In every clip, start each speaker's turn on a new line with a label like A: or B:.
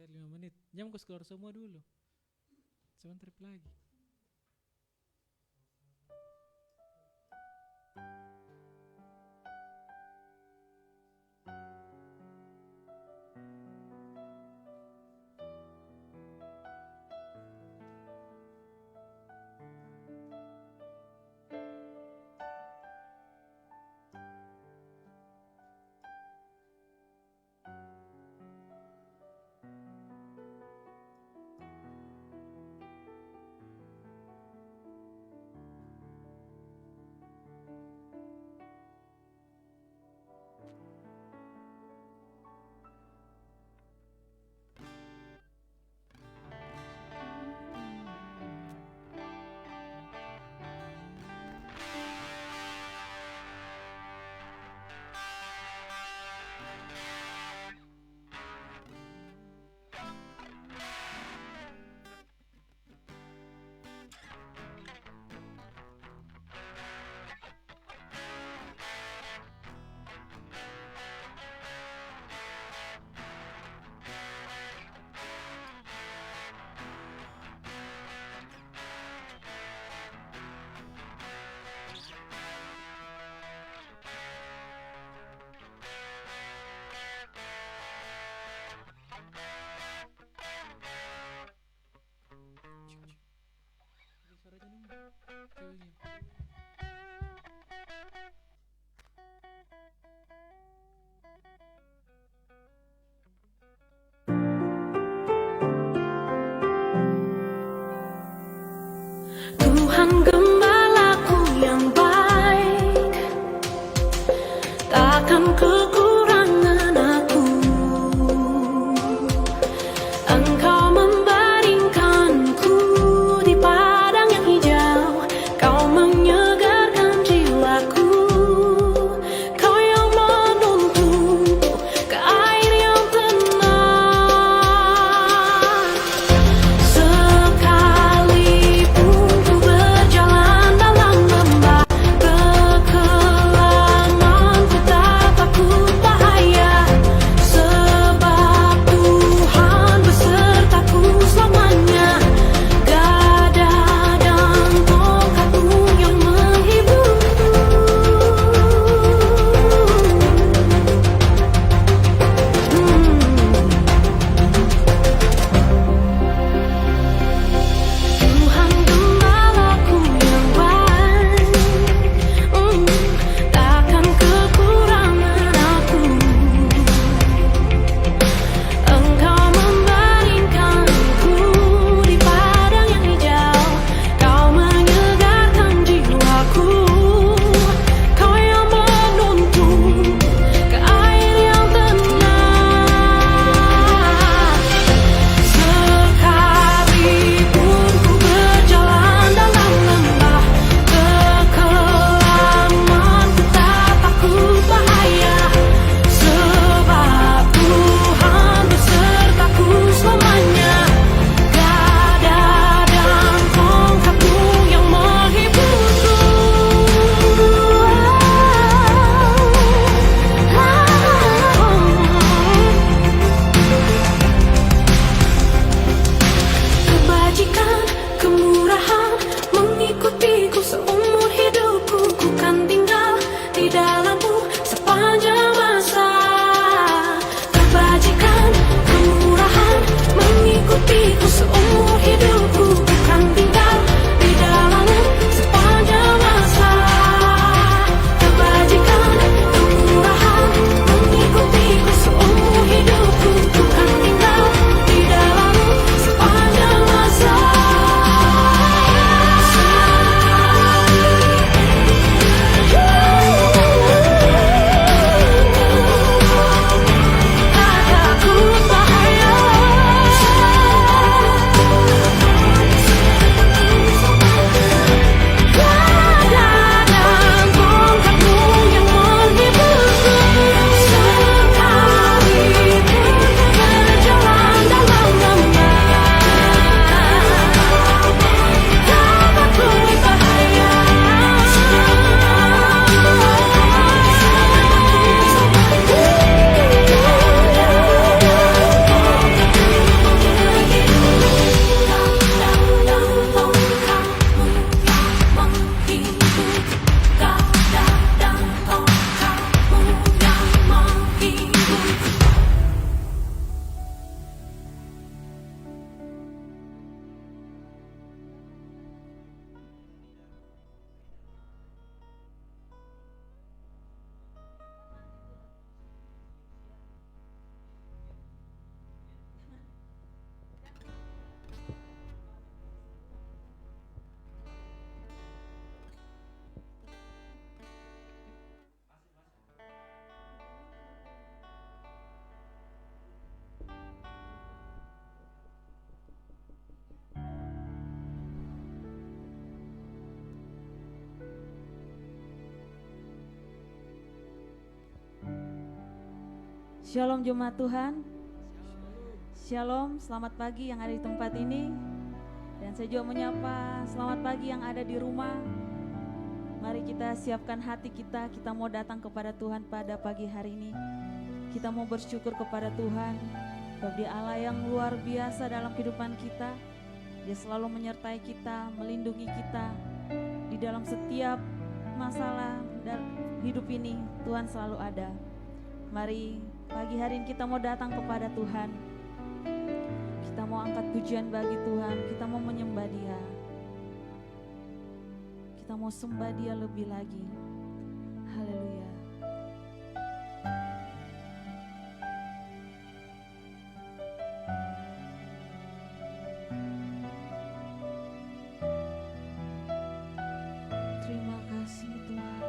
A: sekitar 5 menit. Jam kau keluar semua dulu. Sebentar lagi.
B: Shalom jemaat Tuhan. Shalom, selamat pagi yang ada di tempat ini. Dan saya juga menyapa selamat pagi yang ada di rumah. Mari kita siapkan hati kita mau datang kepada Tuhan pada pagi hari ini. Kita mau bersyukur kepada Tuhan, bahwa Dia Allah yang luar biasa dalam kehidupan kita. Dia selalu menyertai kita, melindungi kita. Di dalam setiap masalah dan hidup ini, Tuhan selalu ada. Mari pagi hari ini kita mau datang kepada Tuhan. Kita mau angkat pujian bagi Tuhan, kita mau menyembah Dia. Kita mau sembah Dia lebih lagi. Haleluya. Terima kasih Tuhan.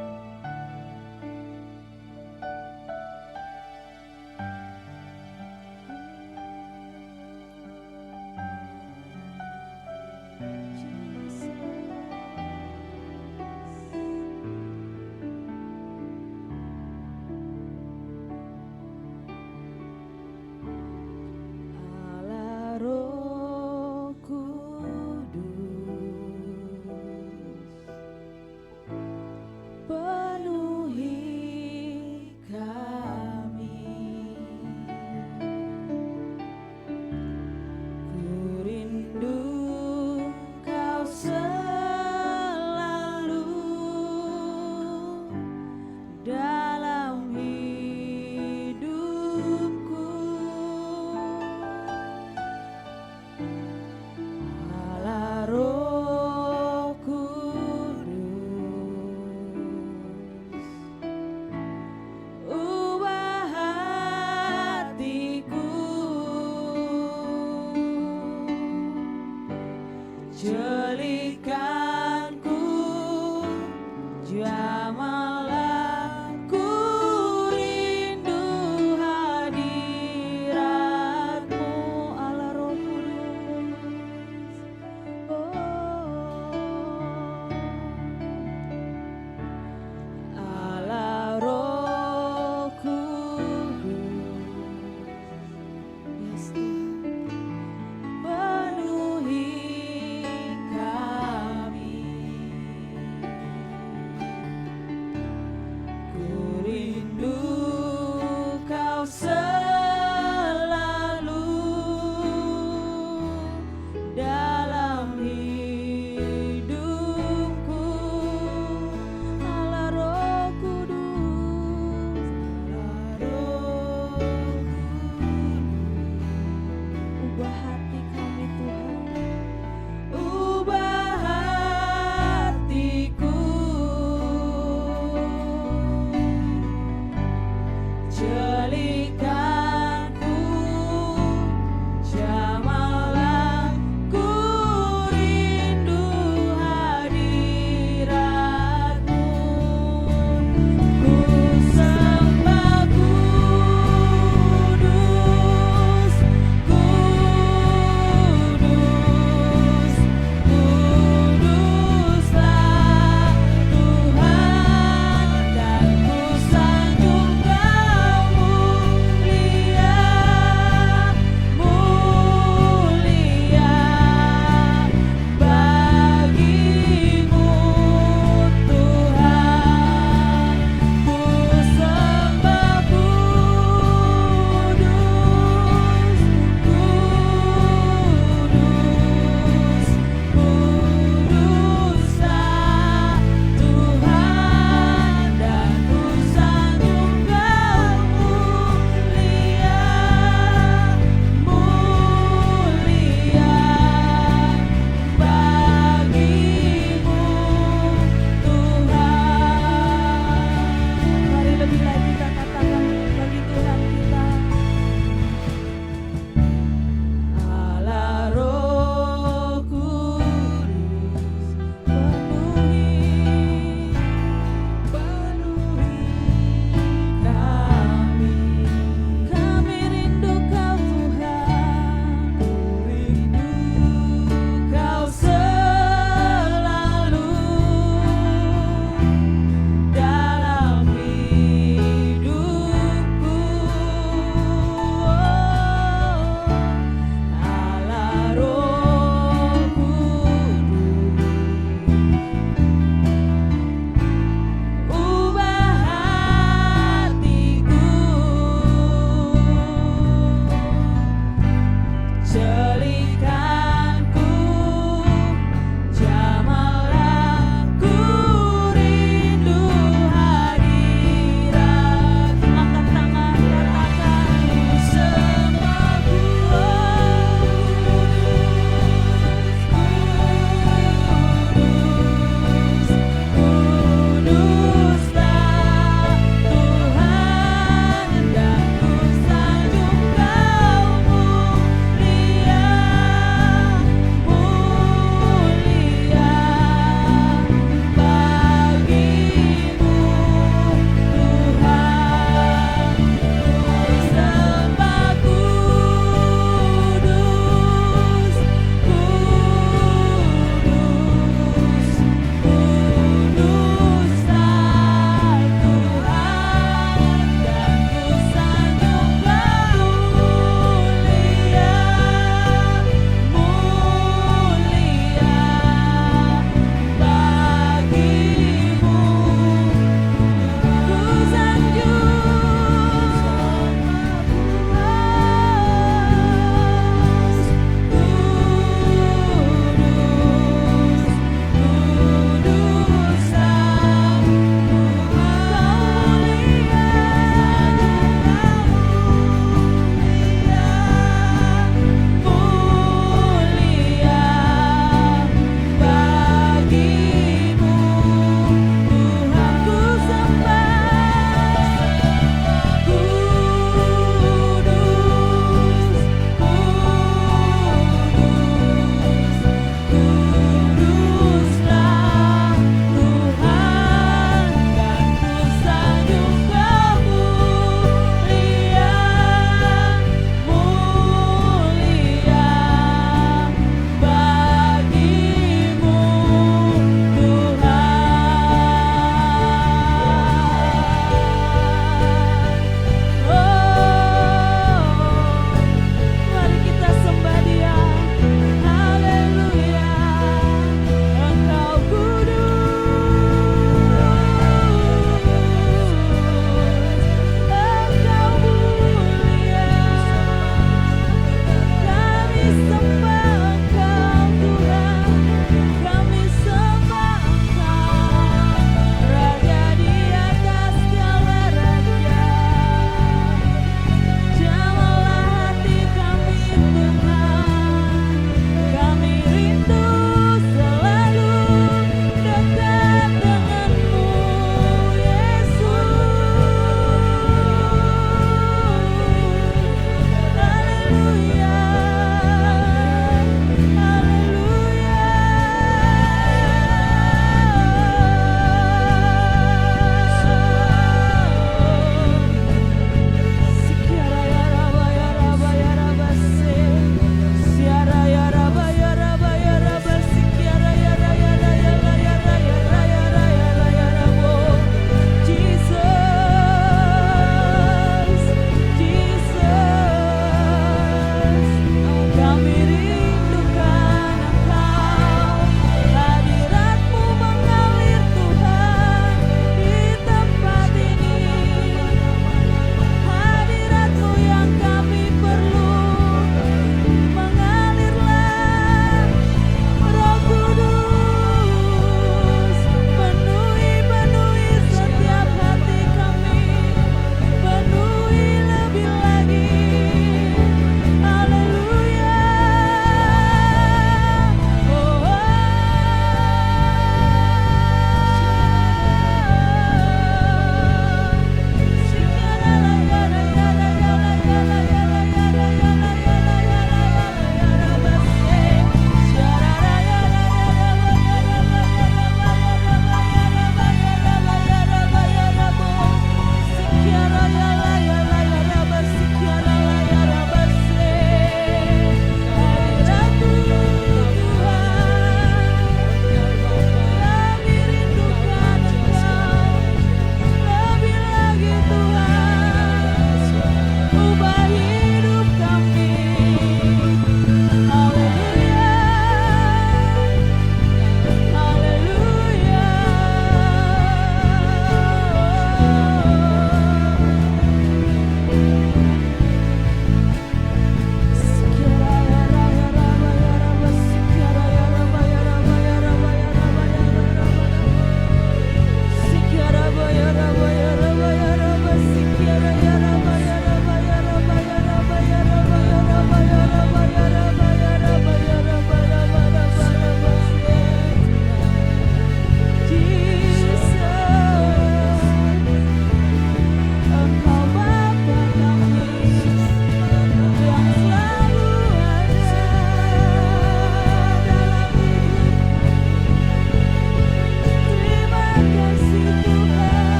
B: Allah Roh Kudus, penuhi kami. Ku rindu Kau selalu dalam hidupku. Allah Roh Kudus, ubah hatiku, jelikanku, jamalah ku rindu hadirat-Mu. Allah Roh Kudus, Allah Roh Kudus, yes Tuhan, penuhi kami.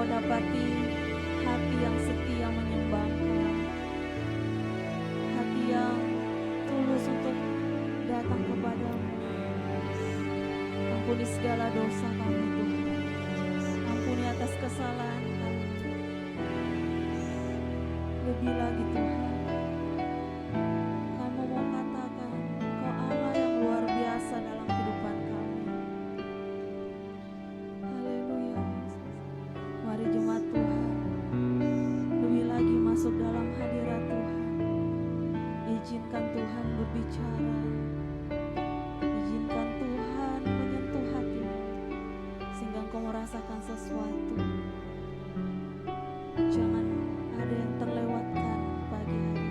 B: Engkau dapati hati yang setia menyembah Engkau, hati yang tulus untuk datang kepadamu. Ampuni segala dosa kami Tuhan, ampuni atas kesalahan kami. Lebih lagi Tuhan, kami mau katakan Engkau Allah yang luar biasa dalam kehidupan kami. Haleluya Yesus. Mari jemaat Tuhan, lebih lagi masuk dalam hadirat Tuhan. Izinkan Tuhan berbicara, izinkan Tuhan menyentuh hatimu, sehingga engkau merasakan sesuatu. Jangan ada yang terlewatkan pagi hari ini,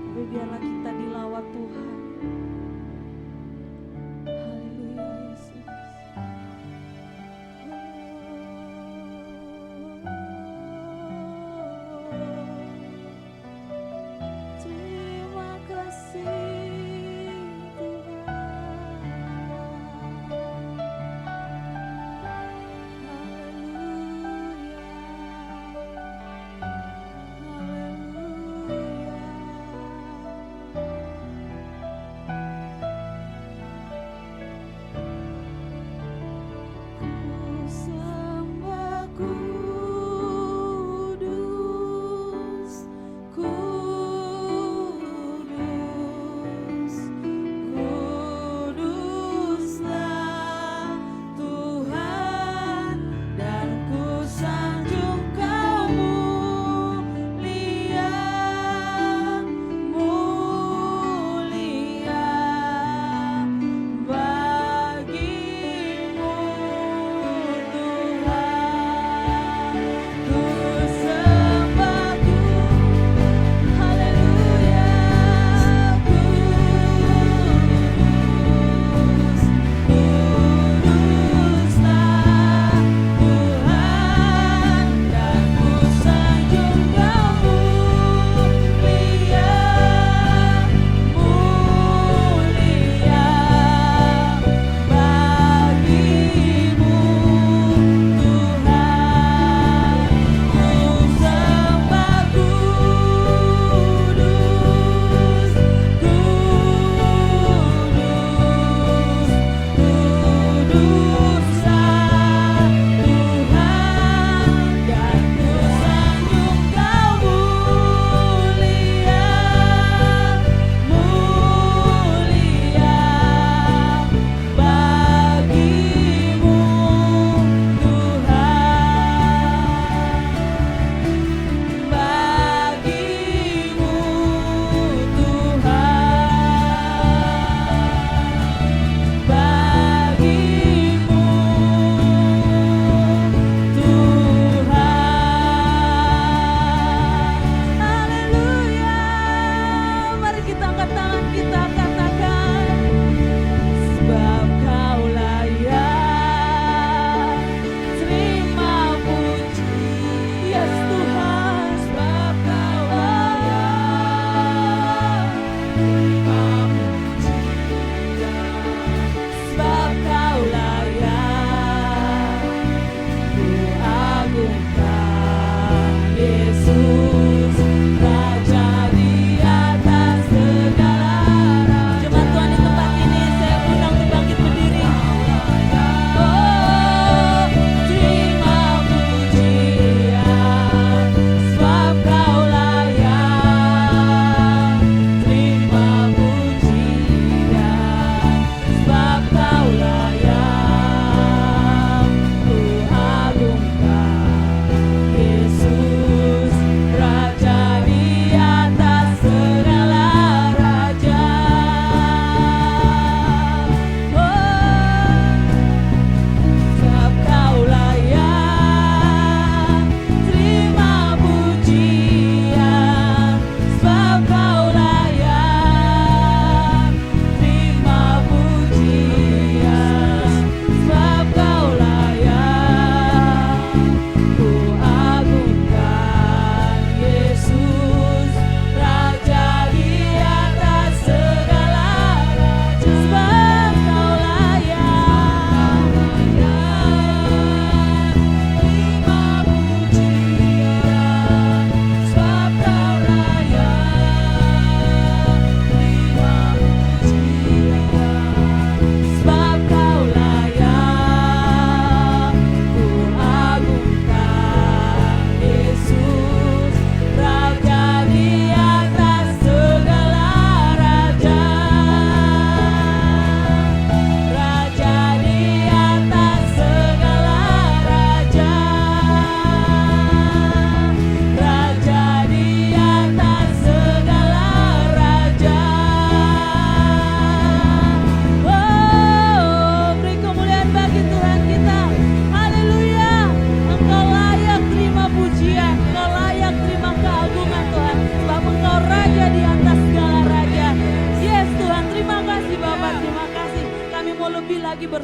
B: tapi biarlah kita dilawat Tuhan. Haleluya Yesus. Terima kasih Tuhan. Haleluya.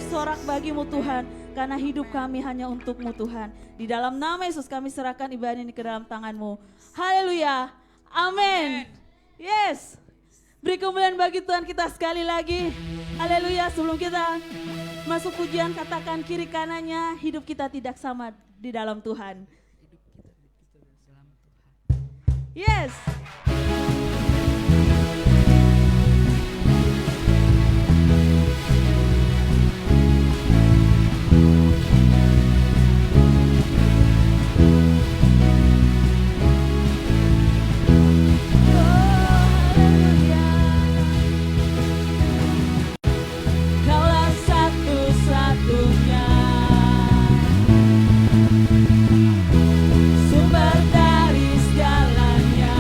B: bersorak bagimu Tuhan, karena hidup kami hanya untuk-Mu Tuhan. Di dalam nama Yesus kami serahkan ibadah ini ke dalam tangan-Mu. Haleluya. Amin. Yes. Beri kemuliaan bagi Tuhan kita sekali lagi. Haleluya. Sebelum kita masuk pujian, katakan kiri kanannya, hidup kita tidak sama di dalam Tuhan. Yes.
C: Sumber dari segalanya.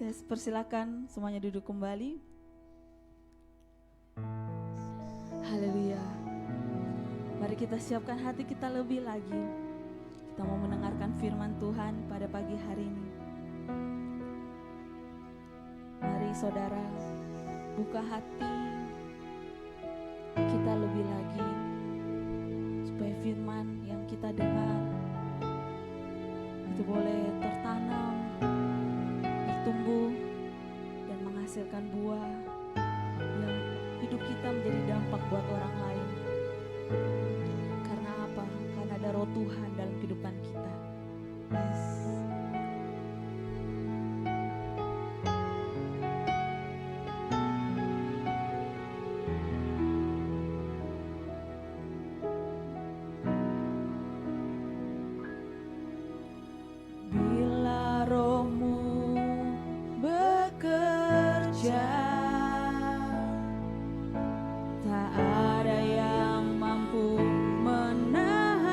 B: Saya persilakan semuanya duduk kembali. Haleluya. Mari kita siapkan hati kita lebih lagi. Kita mau mendengarkan firman Tuhan pada pagi hari ini. Mari saudara, buka hati kita lebih lagi, supaya firman yang kita dengar itu boleh tertanam, bertumbuh, dan menghasilkan buah yang hidup kita menjadi dampak buat orang lain. Karena apa? Karena ada roh Tuhan dalam kehidupan kita. Yes. Bila rohmu bekerja, tak ada yang mampu menahannya.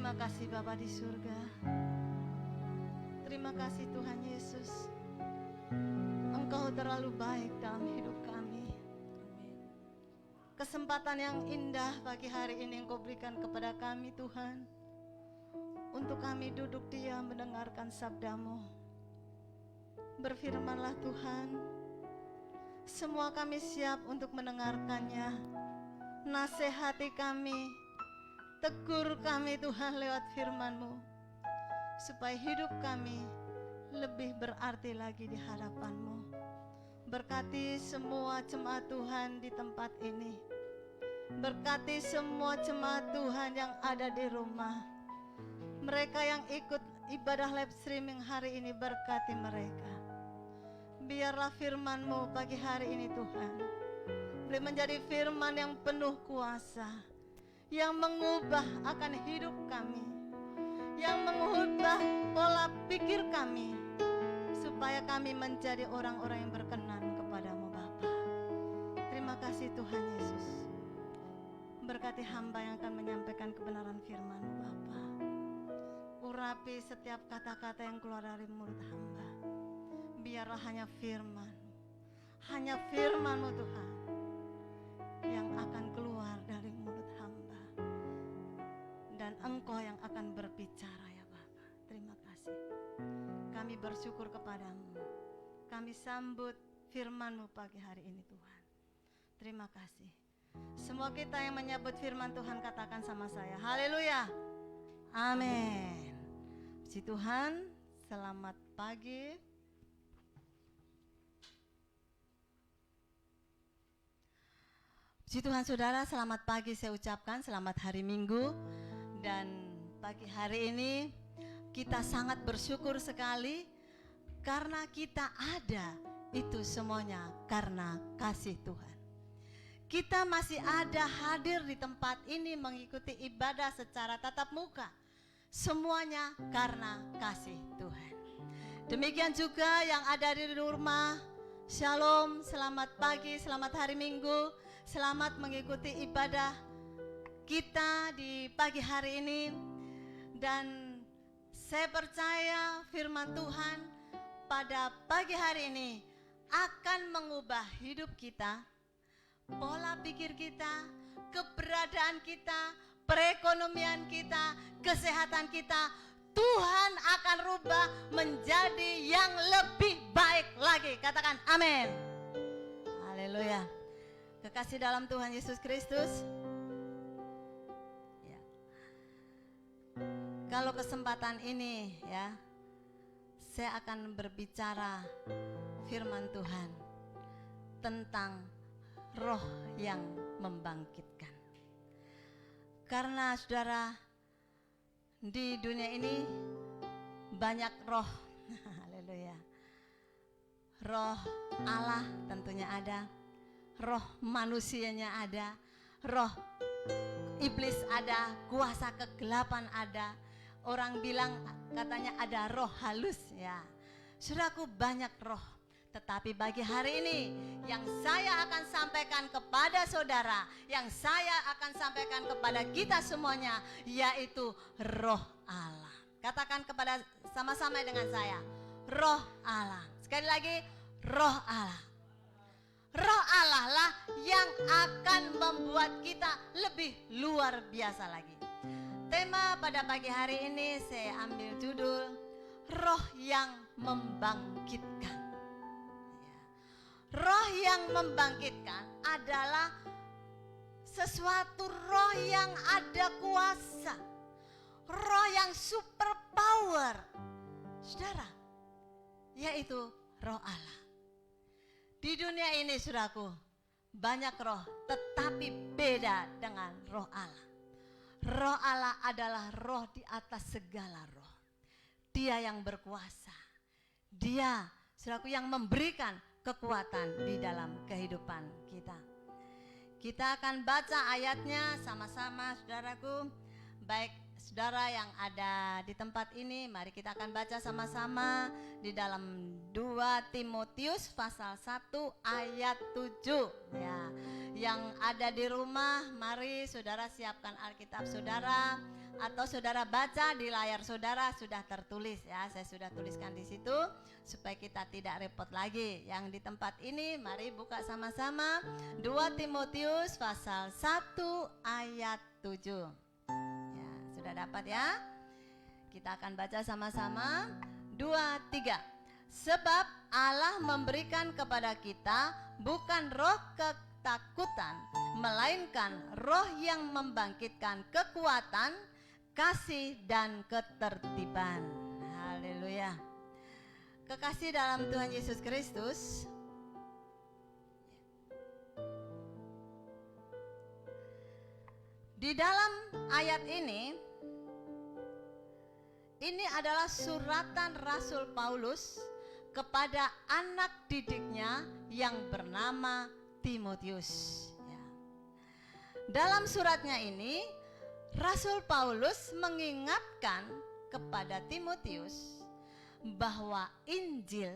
C: Terima kasih Bapa di surga. Terima kasih Tuhan Yesus. Engkau terlalu baik dalam hidup kami. Kesempatan yang indah pagi hari ini Engkau berikan kepada kami Tuhan, untuk kami duduk diam mendengarkan sabda-Mu. Berfirmanlah Tuhan, semua kami siap untuk mendengarkannya. Nasihati kami, tegur kami Tuhan lewat firman-Mu, supaya hidup kami lebih berarti lagi di hadapan-Mu. Berkati semua jemaat Tuhan di tempat ini. Berkati semua jemaat Tuhan yang ada di rumah. Mereka yang ikut ibadah live streaming hari ini, berkati mereka. Biarlah firman-Mu pagi hari ini Tuhan boleh menjadi firman yang penuh kuasa, yang mengubah akan hidup kami, yang mengubah pola pikir kami, supaya kami menjadi orang-orang yang berkenan kepadamu Bapa. Terima kasih Tuhan Yesus. Berkati hamba yang akan menyampaikan kebenaran firman-Mu Bapa. Urapi setiap kata-kata yang keluar dari mulut hamba. Biarlah hanya firman-Mu Tuhan yang akan keluar dari mulut hamba, dan Engkau yang akan berbicara ya Bapa. Terima kasih. Kami bersyukur kepadamu. Kami sambut firman-Mu pagi hari ini Tuhan. Terima kasih. Semua kita yang menyebut firman Tuhan katakan sama saya, haleluya, amin. Puji Tuhan. Selamat pagi. Puji Tuhan saudara, selamat pagi saya ucapkan, selamat hari Minggu. Dan pagi hari ini kita sangat bersyukur sekali karena kita ada, itu semuanya karena kasih Tuhan. Kita masih ada hadir di tempat ini mengikuti ibadah secara tatap muka, semuanya karena kasih Tuhan. Demikian juga yang ada di rumah, shalom, selamat pagi, selamat hari Minggu, selamat mengikuti ibadah kita di pagi hari ini. Dan saya percaya firman Tuhan pada pagi hari ini akan mengubah hidup kita, pola pikir kita, keberadaan kita, perekonomian kita, kesehatan kita. Tuhan akan rubah menjadi yang lebih baik lagi. Katakan amin. Haleluya. Kekasih dalam Tuhan Yesus Kristus, ya. Kalau kesempatan ini ya, saya akan berbicara firman Tuhan tentang roh yang membangkitkan. Karena saudara, di dunia ini banyak roh. Haleluya. Roh Allah tentunya ada, roh manusianya ada, roh iblis ada, kuasa kegelapan ada. Orang bilang katanya ada roh halus ya. Saudaraku, banyak roh. Tetapi bagi hari ini yang saya akan sampaikan kepada saudara, yang saya akan sampaikan kepada kita semuanya, yaitu roh Allah. Katakan kepada sama-sama dengan saya, roh Allah. Sekali lagi, roh Allah. Roh Allah lah yang akan membuat kita lebih luar biasa lagi. Tema pada pagi hari ini saya ambil judul roh yang membangkitkan. Roh yang membangkitkan adalah sesuatu roh yang ada kuasa, roh yang super power, saudara, yaitu roh Allah. Di dunia ini saudaraku, banyak roh, tetapi beda dengan roh Allah. Roh Allah adalah roh di atas segala roh. Dia yang berkuasa, dia saudaraku yang memberikan kekuatan di dalam kehidupan kita. Kita akan baca ayatnya sama-sama saudaraku. Baik saudara yang ada di tempat ini, mari kita akan baca sama-sama di dalam 2 Timotius pasal 1 ayat 7 ya. Yang ada di rumah, mari saudara siapkan Alkitab saudara. atau saudara baca di layar saudara sudah tertulis ya. Saya sudah tuliskan di situ supaya kita tidak repot lagi. Yang di tempat ini mari buka sama-sama 2 Timotius pasal 1 ayat 7. Ya, sudah dapat ya? Kita akan baca sama-sama 2, 3. Sebab Allah memberikan kepada kita bukan roh ketakutan, melainkan roh yang membangkitkan kekuatan, kasih dan ketertiban. Haleluya. Kekasih dalam Tuhan Yesus Kristus, di dalam ayat ini adalah suratan Rasul Paulus kepada anak didiknya yang bernama Timotius. Ya. Dalam suratnya ini, Rasul Paulus mengingatkan kepada Timotius bahwa Injil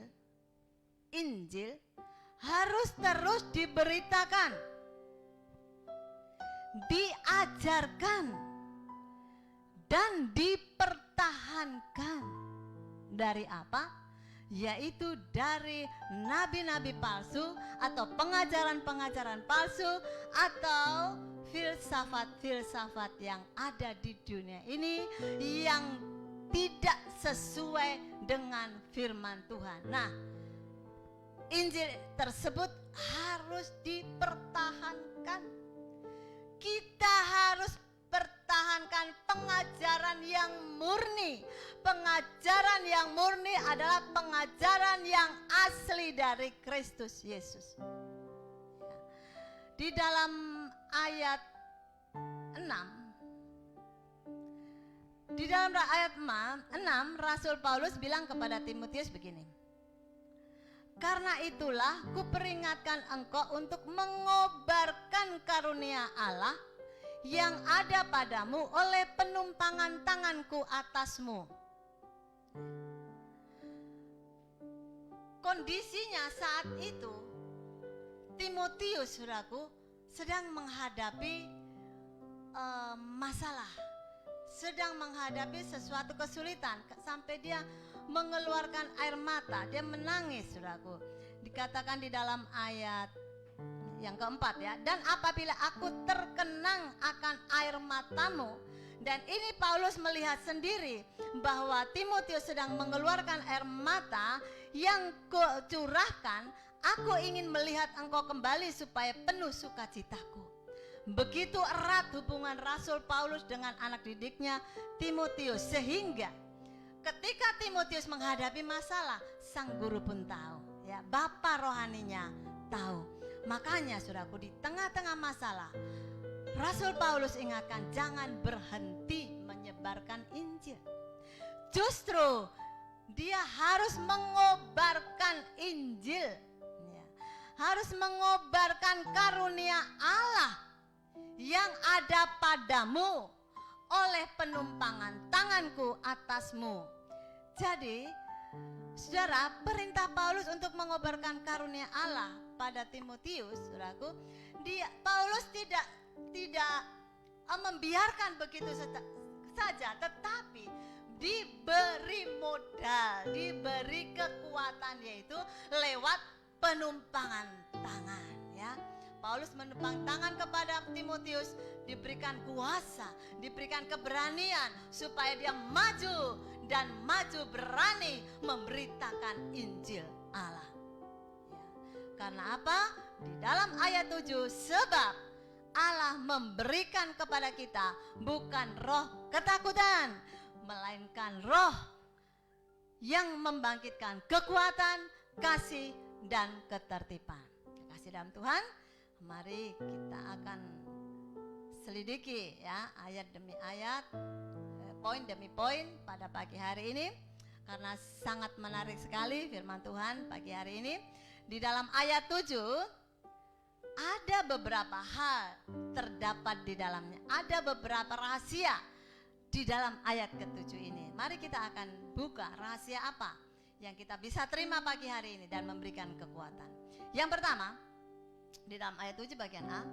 C: harus terus diberitakan, diajarkan, dan dipertahankan. Dari apa? Yaitu dari nabi-nabi palsu atau pengajaran-pengajaran palsu atau filsafat-filsafat yang ada di dunia ini yang tidak sesuai dengan firman Tuhan. Nah, Injil tersebut harus dipertahankan. Kita harus pertahankan pengajaran yang murni. Pengajaran yang murni adalah pengajaran yang asli dari Kristus Yesus. Di dalam ayat 6, Rasul Paulus bilang kepada Timotius begini. Karena itulah kuperingatkan engkau untuk mengobarkan karunia Allah yang ada padamu oleh penumpangan tanganku atasmu. Kondisinya saat itu Timotius, saudaraku, sedang menghadapi masalah, sedang menghadapi sesuatu kesulitan sampai dia mengeluarkan air mata, dia menangis, saudaraku. Dikatakan di dalam ayat yang keempat ya, dan apabila aku terkenang akan air matamu. Dan ini Paulus melihat sendiri bahwa Timotius sedang mengeluarkan air mata yang kucurahkan. Aku ingin melihat engkau kembali supaya penuh sukacitaku. Begitu erat hubungan Rasul Paulus dengan anak didiknya Timotius, sehingga ketika Timotius menghadapi masalah, sang guru pun tahu ya, bapa rohaninya tahu. Makanya saudaraku, di tengah-tengah masalah Rasul Paulus ingatkan jangan berhenti menyebarkan Injil. Justru dia harus mengobarkan Injil ya. Harus mengobarkan karunia Allah yang ada padamu oleh penumpangan tanganku atasmu. Jadi saudara, perintah Paulus untuk mengobarkan karunia Allah pada Timotius, saudaraku, Paulus tidak membiarkan begitu saja, tetapi diberi modal, diberi kekuatan, yaitu lewat penumpangan tangan ya. Paulus menumpang tangan kepada Timotius, diberikan kuasa, diberikan keberanian supaya dia maju dan maju berani memberitakan Injil Allah. Karena apa? Di dalam ayat 7, sebab Allah memberikan kepada kita bukan roh ketakutan, melainkan roh yang membangkitkan kekuatan, kasih, dan ketertiban. Kasih dalam Tuhan, mari kita akan selidiki ya, ayat demi ayat, poin demi poin pada pagi hari ini. Karena sangat menarik sekali firman Tuhan pagi hari ini. Di dalam ayat 7 ada beberapa hal terdapat di dalamnya. Ada beberapa rahasia di dalam ayat ke-7 ini. Mari kita akan buka rahasia apa yang kita bisa terima pagi hari ini dan memberikan kekuatan. Yang pertama, di dalam ayat 7 bagian A,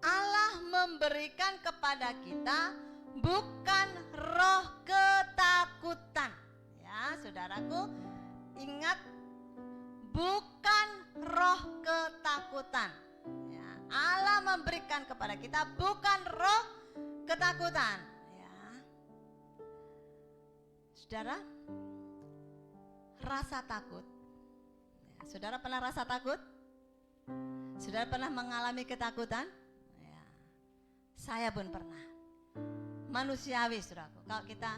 C: Allah memberikan kepada kita bukan roh ketakutan. Ya, saudaraku, ingat, bukan roh ketakutan. Ya, Allah memberikan kepada kita bukan roh ketakutan. Ya. Saudara, rasa takut. Ya, saudara pernah rasa takut? Saudara pernah mengalami ketakutan? Ya, saya pun pernah. Manusiawi, saudaraku, kalau kita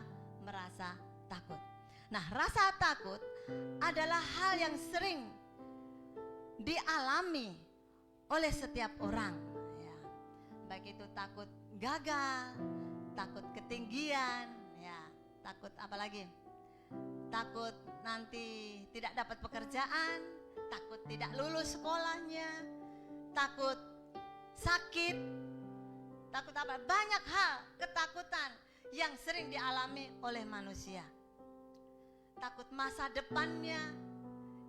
C: merasa takut. Nah, rasa takut adalah hal yang sering dialami oleh setiap orang. Ya, baik itu takut gagal, takut ketinggian, ya, takut apa lagi? Takut nanti tidak dapat pekerjaan, takut tidak lulus sekolahnya, takut sakit, takut apa? Banyak hal ketakutan yang sering dialami oleh manusia. Takut masa depannya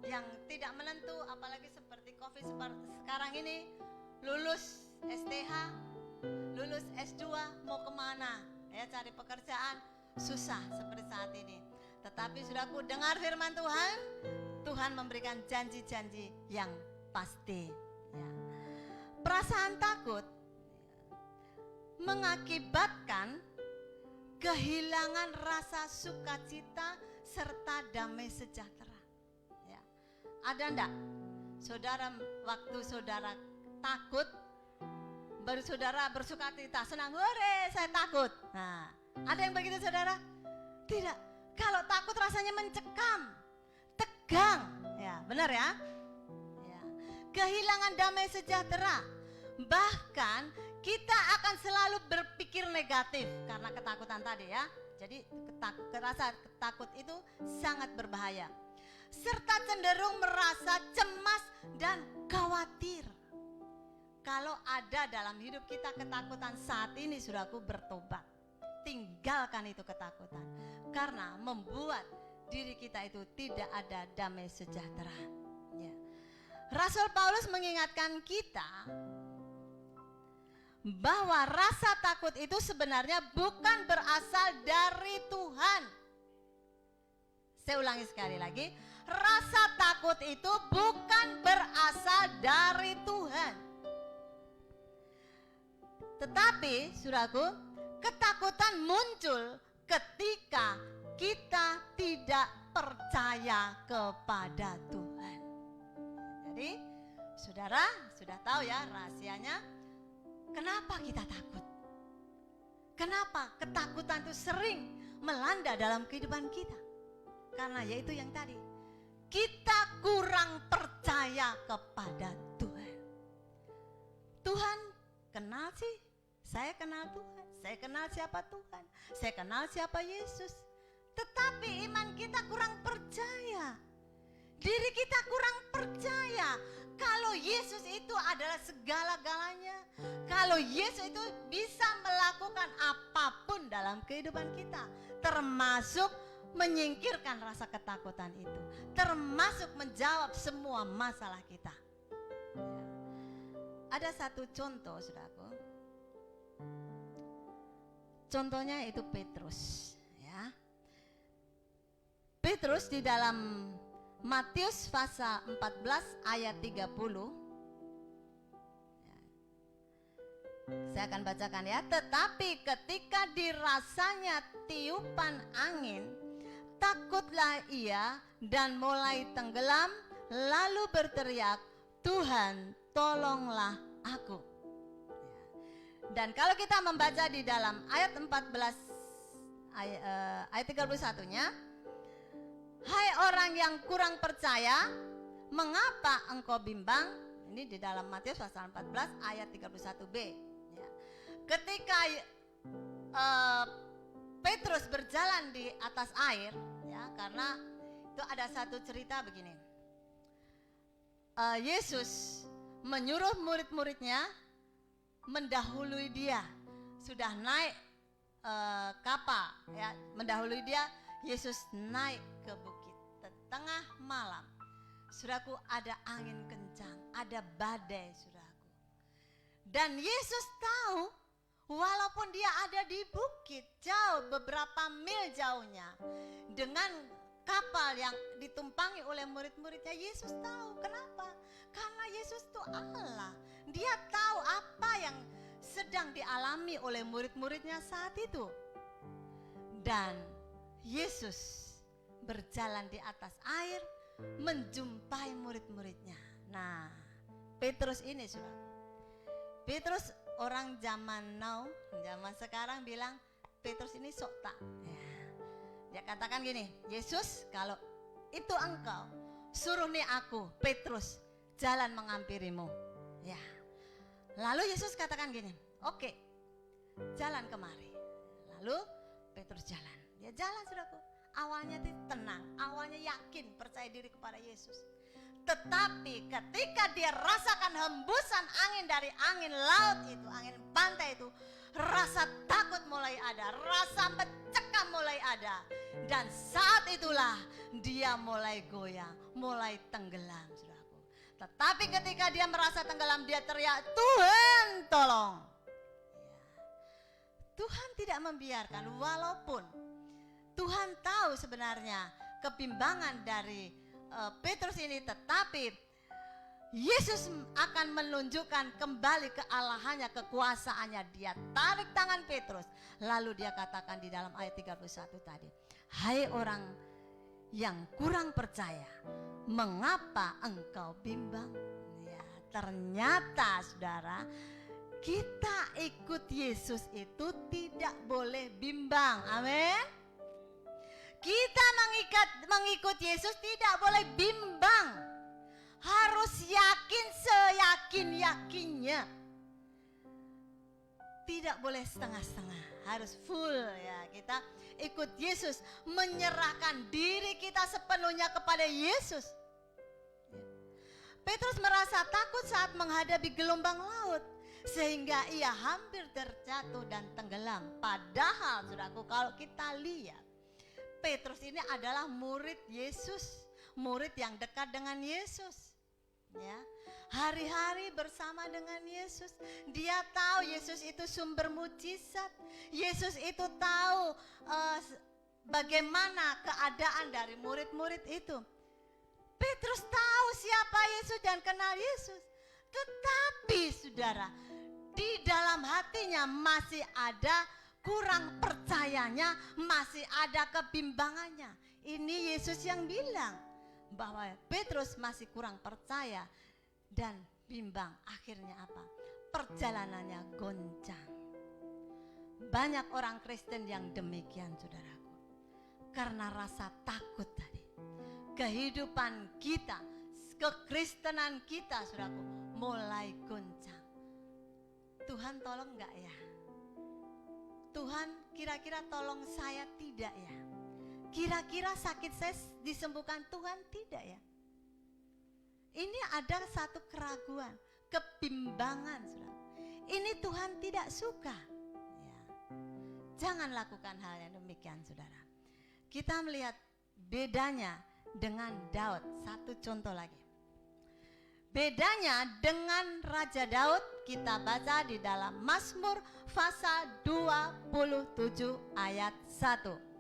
C: yang tidak menentu, apalagi seperti COVID sekarang ini, lulus STH, lulus S2, mau kemana? Ya, cari pekerjaan susah seperti saat ini. Tetapi saudaraku, dengar firman Tuhan, Tuhan memberikan janji-janji yang pasti. Ya. Perasaan takut mengakibatkan kehilangan rasa sukacita serta damai sejahtera. Ya. Ada enggak saudara, waktu saudara takut, baru saudara bersukacita, senang, hore saya takut. Nah, ada yang begitu saudara? Tidak. Kalau takut rasanya mencekam, tegang, ya benar ya? Ya. Kehilangan damai sejahtera, bahkan kita akan selalu berpikir negatif karena ketakutan tadi ya. Jadi rasa takut itu sangat berbahaya, serta cenderung merasa cemas dan khawatir. Kalau ada dalam hidup kita ketakutan saat ini, saudaraku, bertobat. Tinggalkan itu ketakutan, karena membuat diri kita itu tidak ada damai sejahtera. Ya. Rasul Paulus mengingatkan kita bahwa rasa takut itu sebenarnya bukan berasal dari Tuhan. Saya ulangi sekali lagi, rasa takut itu bukan berasal dari Tuhan. Tetapi, saudaraku, ketakutan muncul ketika kita tidak percaya kepada Tuhan. Jadi, saudara sudah tahu ya rahasianya, kenapa kita takut? Kenapa ketakutan itu sering melanda dalam kehidupan kita? Karena yaitu yang tadi, kita kurang percaya kepada Tuhan. Tuhan kenal sih, saya kenal Tuhan, saya kenal siapa Tuhan, saya kenal siapa Yesus. Tetapi iman kita kurang percaya, diri kita kurang percaya kalau Yesus itu adalah segala-galanya, kalau Yesus itu bisa melakukan apapun dalam kehidupan kita, termasuk menyingkirkan rasa ketakutan itu, termasuk menjawab semua masalah kita. Ada satu contoh, saudaraku. Contohnya itu Petrus, ya. Petrus di dalam Matius pasal 14 ayat 30. Saya akan bacakan ya. Tetapi ketika dirasanya tiupan angin, takutlah ia dan mulai tenggelam, lalu berteriak, Tuhan, tolonglah aku. Dan kalau kita membaca di dalam ayat 14 ayat 31-nya, hai orang yang kurang percaya, mengapa engkau bimbang? Ini di dalam Matius pasal 14 ayat 31b. Ya. Ketika Petrus berjalan di atas air, ya, karena itu ada satu cerita begini. Yesus menyuruh murid-muridnya mendahului dia, sudah naik kapal, ya, mendahului dia. Yesus naik ke bukit tengah malam. Saudaraku, ada angin kencang, ada badai, saudaraku. Dan Yesus tahu Walaupun dia ada di bukit, jauh, beberapa mil jauhnya, dengan kapal yang ditumpangi oleh murid-muridnya, Yesus tahu. Kenapa? Karena Yesus itu Allah. Dia tahu apa yang sedang dialami oleh murid-muridnya saat itu. Dan Yesus berjalan di atas air menjumpai murid-muridnya. Nah, Petrus ini, saudara. Petrus orang zaman now, zaman sekarang bilang Petrus ini sok tak. Ya. Dia katakan gini, Yesus, kalau itu engkau, suruh nih aku, Petrus, jalan menghampirimu. Ya. Lalu Yesus katakan gini, oke, jalan kemari. Lalu Petrus jalan. Dia jalan, saudaraku. Awalnya tenang, awalnya yakin, percaya diri kepada Yesus. Tetapi ketika dia rasakan hembusan angin dari angin laut itu, angin pantai itu, rasa takut mulai ada, rasa mencekam mulai ada. Dan saat itulah dia mulai goyang, mulai tenggelam, saudaraku. Tetapi ketika dia merasa tenggelam, dia teriak, Tuhan tolong. Tuhan tidak membiarkan, walaupun Tuhan tahu sebenarnya kebimbangan dari Petrus ini, tetapi Yesus akan menunjukkan kembali kealahannya, kekuasaannya. Dia tarik tangan Petrus, lalu dia katakan di dalam ayat 31 tadi, hai orang yang kurang percaya, mengapa engkau bimbang? Ya, ternyata saudara, kita ikut Yesus itu tidak boleh bimbang. Amin. Kita mengikut Yesus tidak boleh bimbang. Harus yakin seyakin-yakinnya. Tidak boleh setengah-setengah, harus full ya. Kita ikut Yesus, menyerahkan diri kita sepenuhnya kepada Yesus. Petrus merasa takut saat menghadapi gelombang laut, sehingga ia hampir terjatuh dan tenggelam. Padahal saudaraku, kalau kita lihat, Petrus ini adalah murid Yesus, murid yang dekat dengan Yesus. Ya, hari-hari bersama dengan Yesus. Dia tahu Yesus itu sumber mujizat. Yesus itu tahu bagaimana keadaan dari murid-murid itu. Petrus tahu siapa Yesus dan kenal Yesus. Tetapi saudara, di dalam hatinya masih ada kurang percayanya, masih ada kebimbangannya. Ini Yesus yang bilang bahwa Petrus masih kurang percaya dan bimbang. Akhirnya apa? Perjalanannya goncang. Banyak orang Kristen yang demikian, saudaraku, karena rasa takut tadi. Kehidupan kita, kekristenan kita, saudaraku, mulai goncang. Tuhan tolong enggak ya? Tuhan kira-kira tolong saya tidak ya? Kira-kira sakit saya disembuhkan Tuhan tidak ya? Ini ada satu keraguan, kebimbangan, saudara. Ini Tuhan tidak suka ya. Jangan lakukan hal yang demikian, saudara. Kita melihat bedanya dengan Daud. Satu contoh lagi. Bedanya dengan Raja Daud kita baca di dalam Mazmur pasal 27 ayat 1.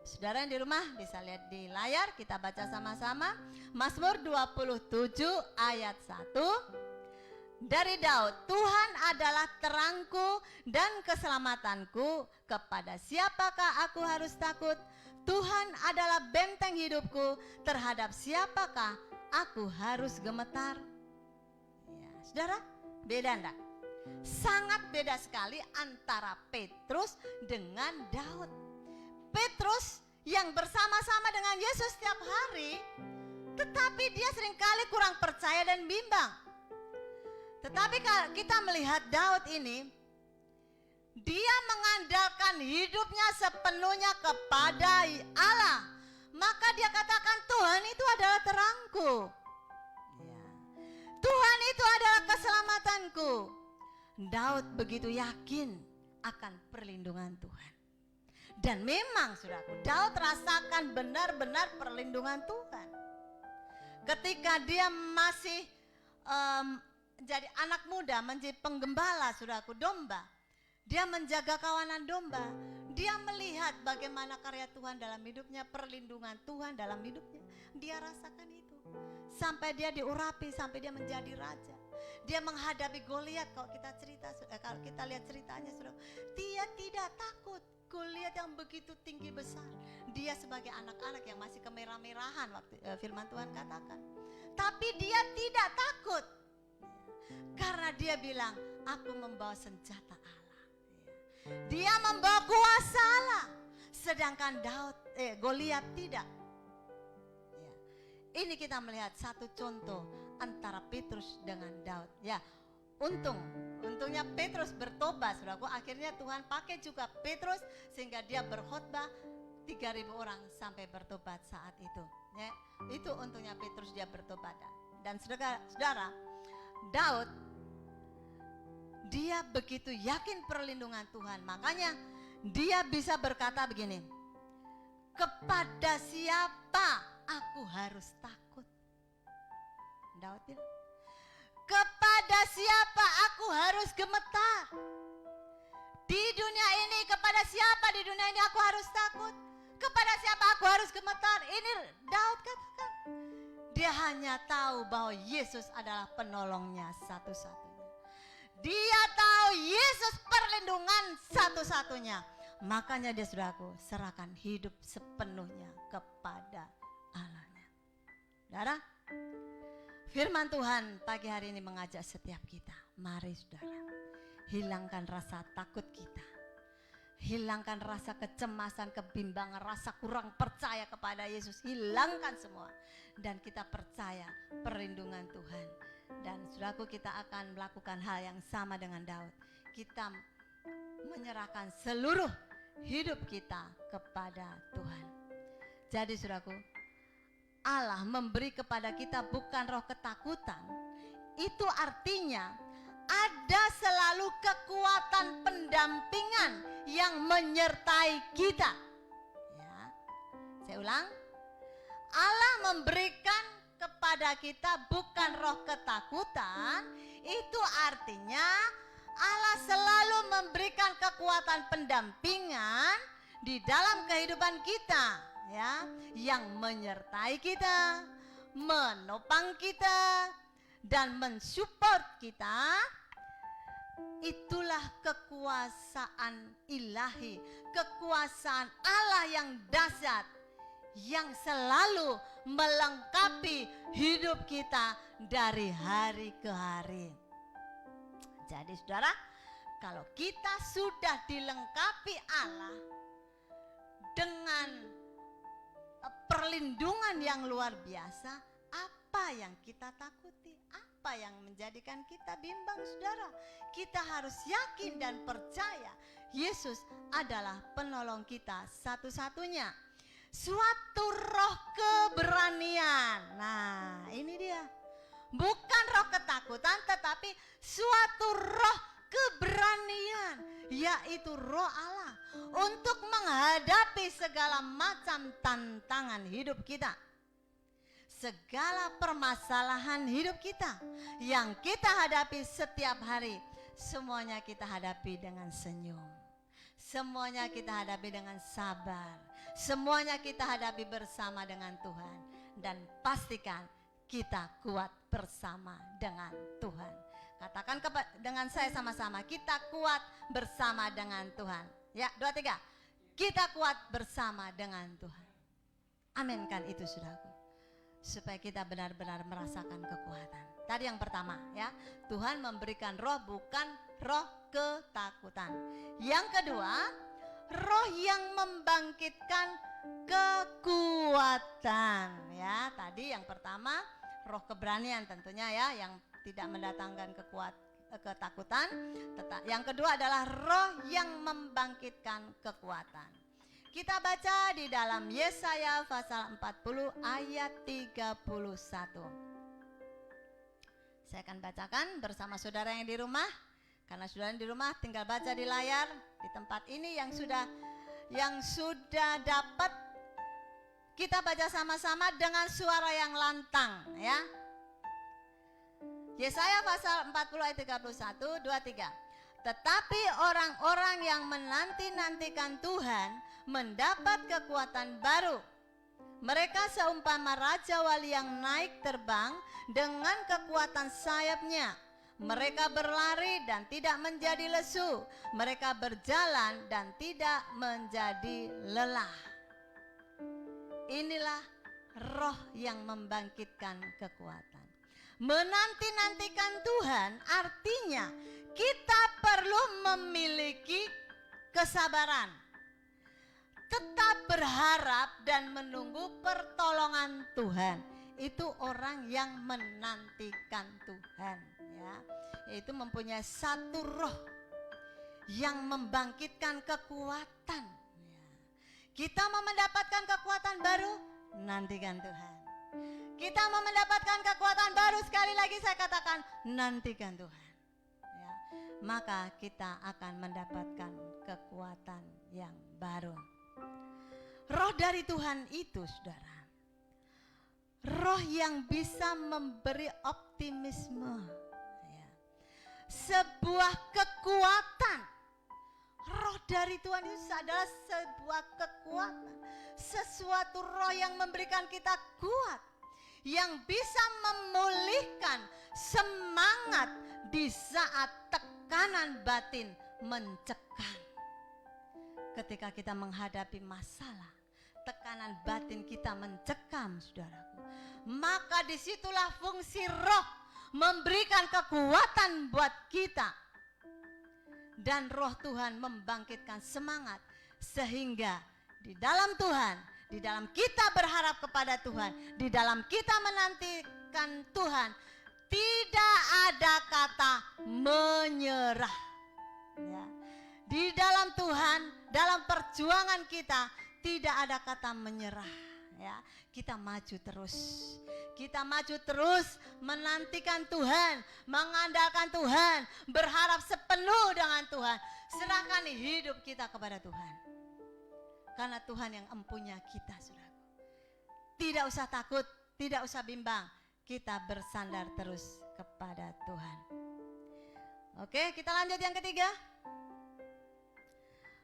C: Saudara yang di rumah bisa lihat di layar, kita baca sama-sama. Mazmur 27 ayat 1. Dari Daud, Tuhan adalah terangku dan keselamatanku, kepada siapakah aku harus takut? Tuhan adalah benteng hidupku, terhadap siapakah aku harus gemetar? Ya, saudara, beda enggak? Sangat beda sekali antara Petrus dengan Daud. Petrus yang bersama-sama dengan Yesus setiap hari, tetapi dia seringkali kurang percaya dan bimbang. Tetapi kalau kita melihat Daud ini, dia mengandalkan hidupnya sepenuhnya kepada Allah. Maka dia katakan, Tuhan itu adalah terangku. Ya. Tuhan itu adalah keselamatanku. Daud begitu yakin akan perlindungan Tuhan. Dan memang saudaraku, Daud rasakan benar-benar perlindungan Tuhan. Ketika dia masih jadi anak muda, menjadi penggembala saudaraku domba, Dia menjaga kawanan domba. Dia melihat bagaimana karya Tuhan dalam hidupnya, perlindungan Tuhan dalam hidupnya. Dia rasakan itu. Sampai dia diurapi, sampai dia menjadi raja. Dia menghadapi Goliat. Kalau kita lihat ceritanya, Saudara, dia tidak takut. Goliat yang begitu tinggi besar. Dia sebagai anak-anak yang masih kemerah-merahan waktu firman Tuhan katakan. Tapi dia tidak takut. Karena dia bilang, aku membawa senjata Allah. Dia membawa kuasa Allah. Sedangkan Goliat tidak. Ya. Ini kita melihat satu contoh antara Petrus dengan Daud. Ya, untungnya Petrus bertobat, saudaraku. Akhirnya Tuhan pakai juga Petrus sehingga dia berkhotbah 3.000 orang sampai bertobat saat itu. Ya, itu untungnya Petrus dia bertobat. Dan saudara, Daud dia begitu yakin perlindungan Tuhan, makanya dia bisa berkata begini, kepada siapa aku harus takut? Daud bilang, kepada siapa aku harus gemetar? Di dunia ini, kepada siapa di dunia ini aku harus takut? Kepada siapa aku harus gemetar? Ini Daud katakan. Dia hanya tahu bahwa Yesus adalah penolongnya satu-satunya. Dia tahu Yesus perlindungan satu-satunya. Makanya dia, saudaraku, serahkan hidup sepenuhnya kepada Allahnya. Saudara, firman Tuhan pagi hari ini mengajak setiap kita. Mari saudara, hilangkan rasa takut kita. Hilangkan rasa kecemasan, kebimbangan, rasa kurang percaya kepada Yesus. Hilangkan semua. Dan kita percaya perlindungan Tuhan. Dan saudaraku, kita akan melakukan hal yang sama dengan Daud. Kita menyerahkan seluruh hidup kita kepada Tuhan. Jadi saudaraku, Allah memberi kepada kita bukan roh ketakutan. Itu artinya ada selalu kekuatan pendampingan yang menyertai kita. Ya, saya ulang. Allah memberikan kepada kita bukan roh ketakutan, itu artinya Allah selalu memberikan kekuatan pendampingan di dalam kehidupan kita, ya, yang menyertai kita, menopang kita, dan mensupport kita. Itulah kekuasaan ilahi, kekuasaan Allah yang dahsyat, yang selalu melengkapi hidup kita dari hari ke hari. Jadi saudara, kalau kita sudah dilengkapi Allah dengan perlindungan yang luar biasa, apa yang kita takuti? Apa yang menjadikan kita bimbang, saudara? Kita harus yakin dan percaya Yesus adalah penolong kita satu-satunya. Suatu roh keberanian. Nah, ini dia. Bukan roh ketakutan, tetapi suatu roh keberanian, yaitu roh Allah untuk menghadapi segala macam tantangan hidup kita. Segala permasalahan hidup kita yang kita hadapi setiap hari, semuanya kita hadapi dengan senyum. Semuanya kita hadapi dengan sabar. Semuanya kita hadapi bersama dengan Tuhan. Dan pastikan kita kuat bersama dengan Tuhan. Katakan dengan saya sama-sama, kita kuat bersama dengan Tuhan. Ya, 2, 3. Kita kuat bersama dengan Tuhan. Aminkan itu, saudaraku, supaya kita benar-benar merasakan kekuatan. Tadi yang pertama, ya, Tuhan memberikan roh bukan roh ketakutan. Yang kedua, roh yang membangkitkan kekuatan. Ya, tadi yang pertama roh keberanian tentunya, ya, yang tidak mendatangkan ketakutan. Yang kedua adalah roh yang membangkitkan kekuatan. Kita baca di dalam Yesaya pasal 40 ayat 31. Saya akan bacakan bersama saudara yang di rumah. Karena saudara yang di rumah tinggal baca di layar di tempat ini yang sudah dapat, kita baca sama-sama dengan suara yang lantang, ya. Yesaya pasal 40 ayat 31, 2, 3. Tetapi orang-orang yang menanti-nantikan Tuhan mendapat kekuatan baru. Mereka seumpama raja wali yang naik terbang dengan kekuatan sayapnya. Mereka berlari dan tidak menjadi lesu. Mereka berjalan dan tidak menjadi lelah. Inilah roh yang membangkitkan kekuatan. Menanti-nantikan Tuhan artinya kita perlu memiliki kesabaran. Tetap berharap dan menunggu pertolongan Tuhan. Itu orang yang menantikan Tuhan, ya. Itu mempunyai satu roh yang membangkitkan kekuatan, ya. Kita mau mendapatkan kekuatan baru, nantikan Tuhan. Kita mau mendapatkan kekuatan baru, sekali lagi saya katakan, nantikan Tuhan, ya. Maka kita akan mendapatkan kekuatan yang baru. Roh dari Tuhan itu, saudara, roh yang bisa memberi optimisme, ya. Sebuah kekuatan. Roh dari Tuhan itu adalah sebuah kekuatan, sesuatu roh yang memberikan kita kuat, yang bisa memulihkan semangat di saat tekanan batin mencekam. Ketika kita menghadapi masalah, tekanan batin kita mencekam, saudaraku, maka disitulah fungsi roh memberikan kekuatan buat kita. Dan roh Tuhan membangkitkan semangat, sehingga di dalam Tuhan, di dalam kita berharap kepada Tuhan, di dalam kita menantikan Tuhan, tidak ada kata menyerah, ya. Di dalam Tuhan, dalam perjuangan kita tidak ada kata menyerah, ya. Kita maju terus. Kita maju terus menantikan Tuhan, mengandalkan Tuhan, berharap sepenuh dengan Tuhan. Serahkan hidup kita kepada Tuhan. Karena Tuhan yang empunya kita, saudara. Tidak usah takut, tidak usah bimbang. Kita bersandar terus kepada Tuhan. Oke, kita lanjut yang ketiga.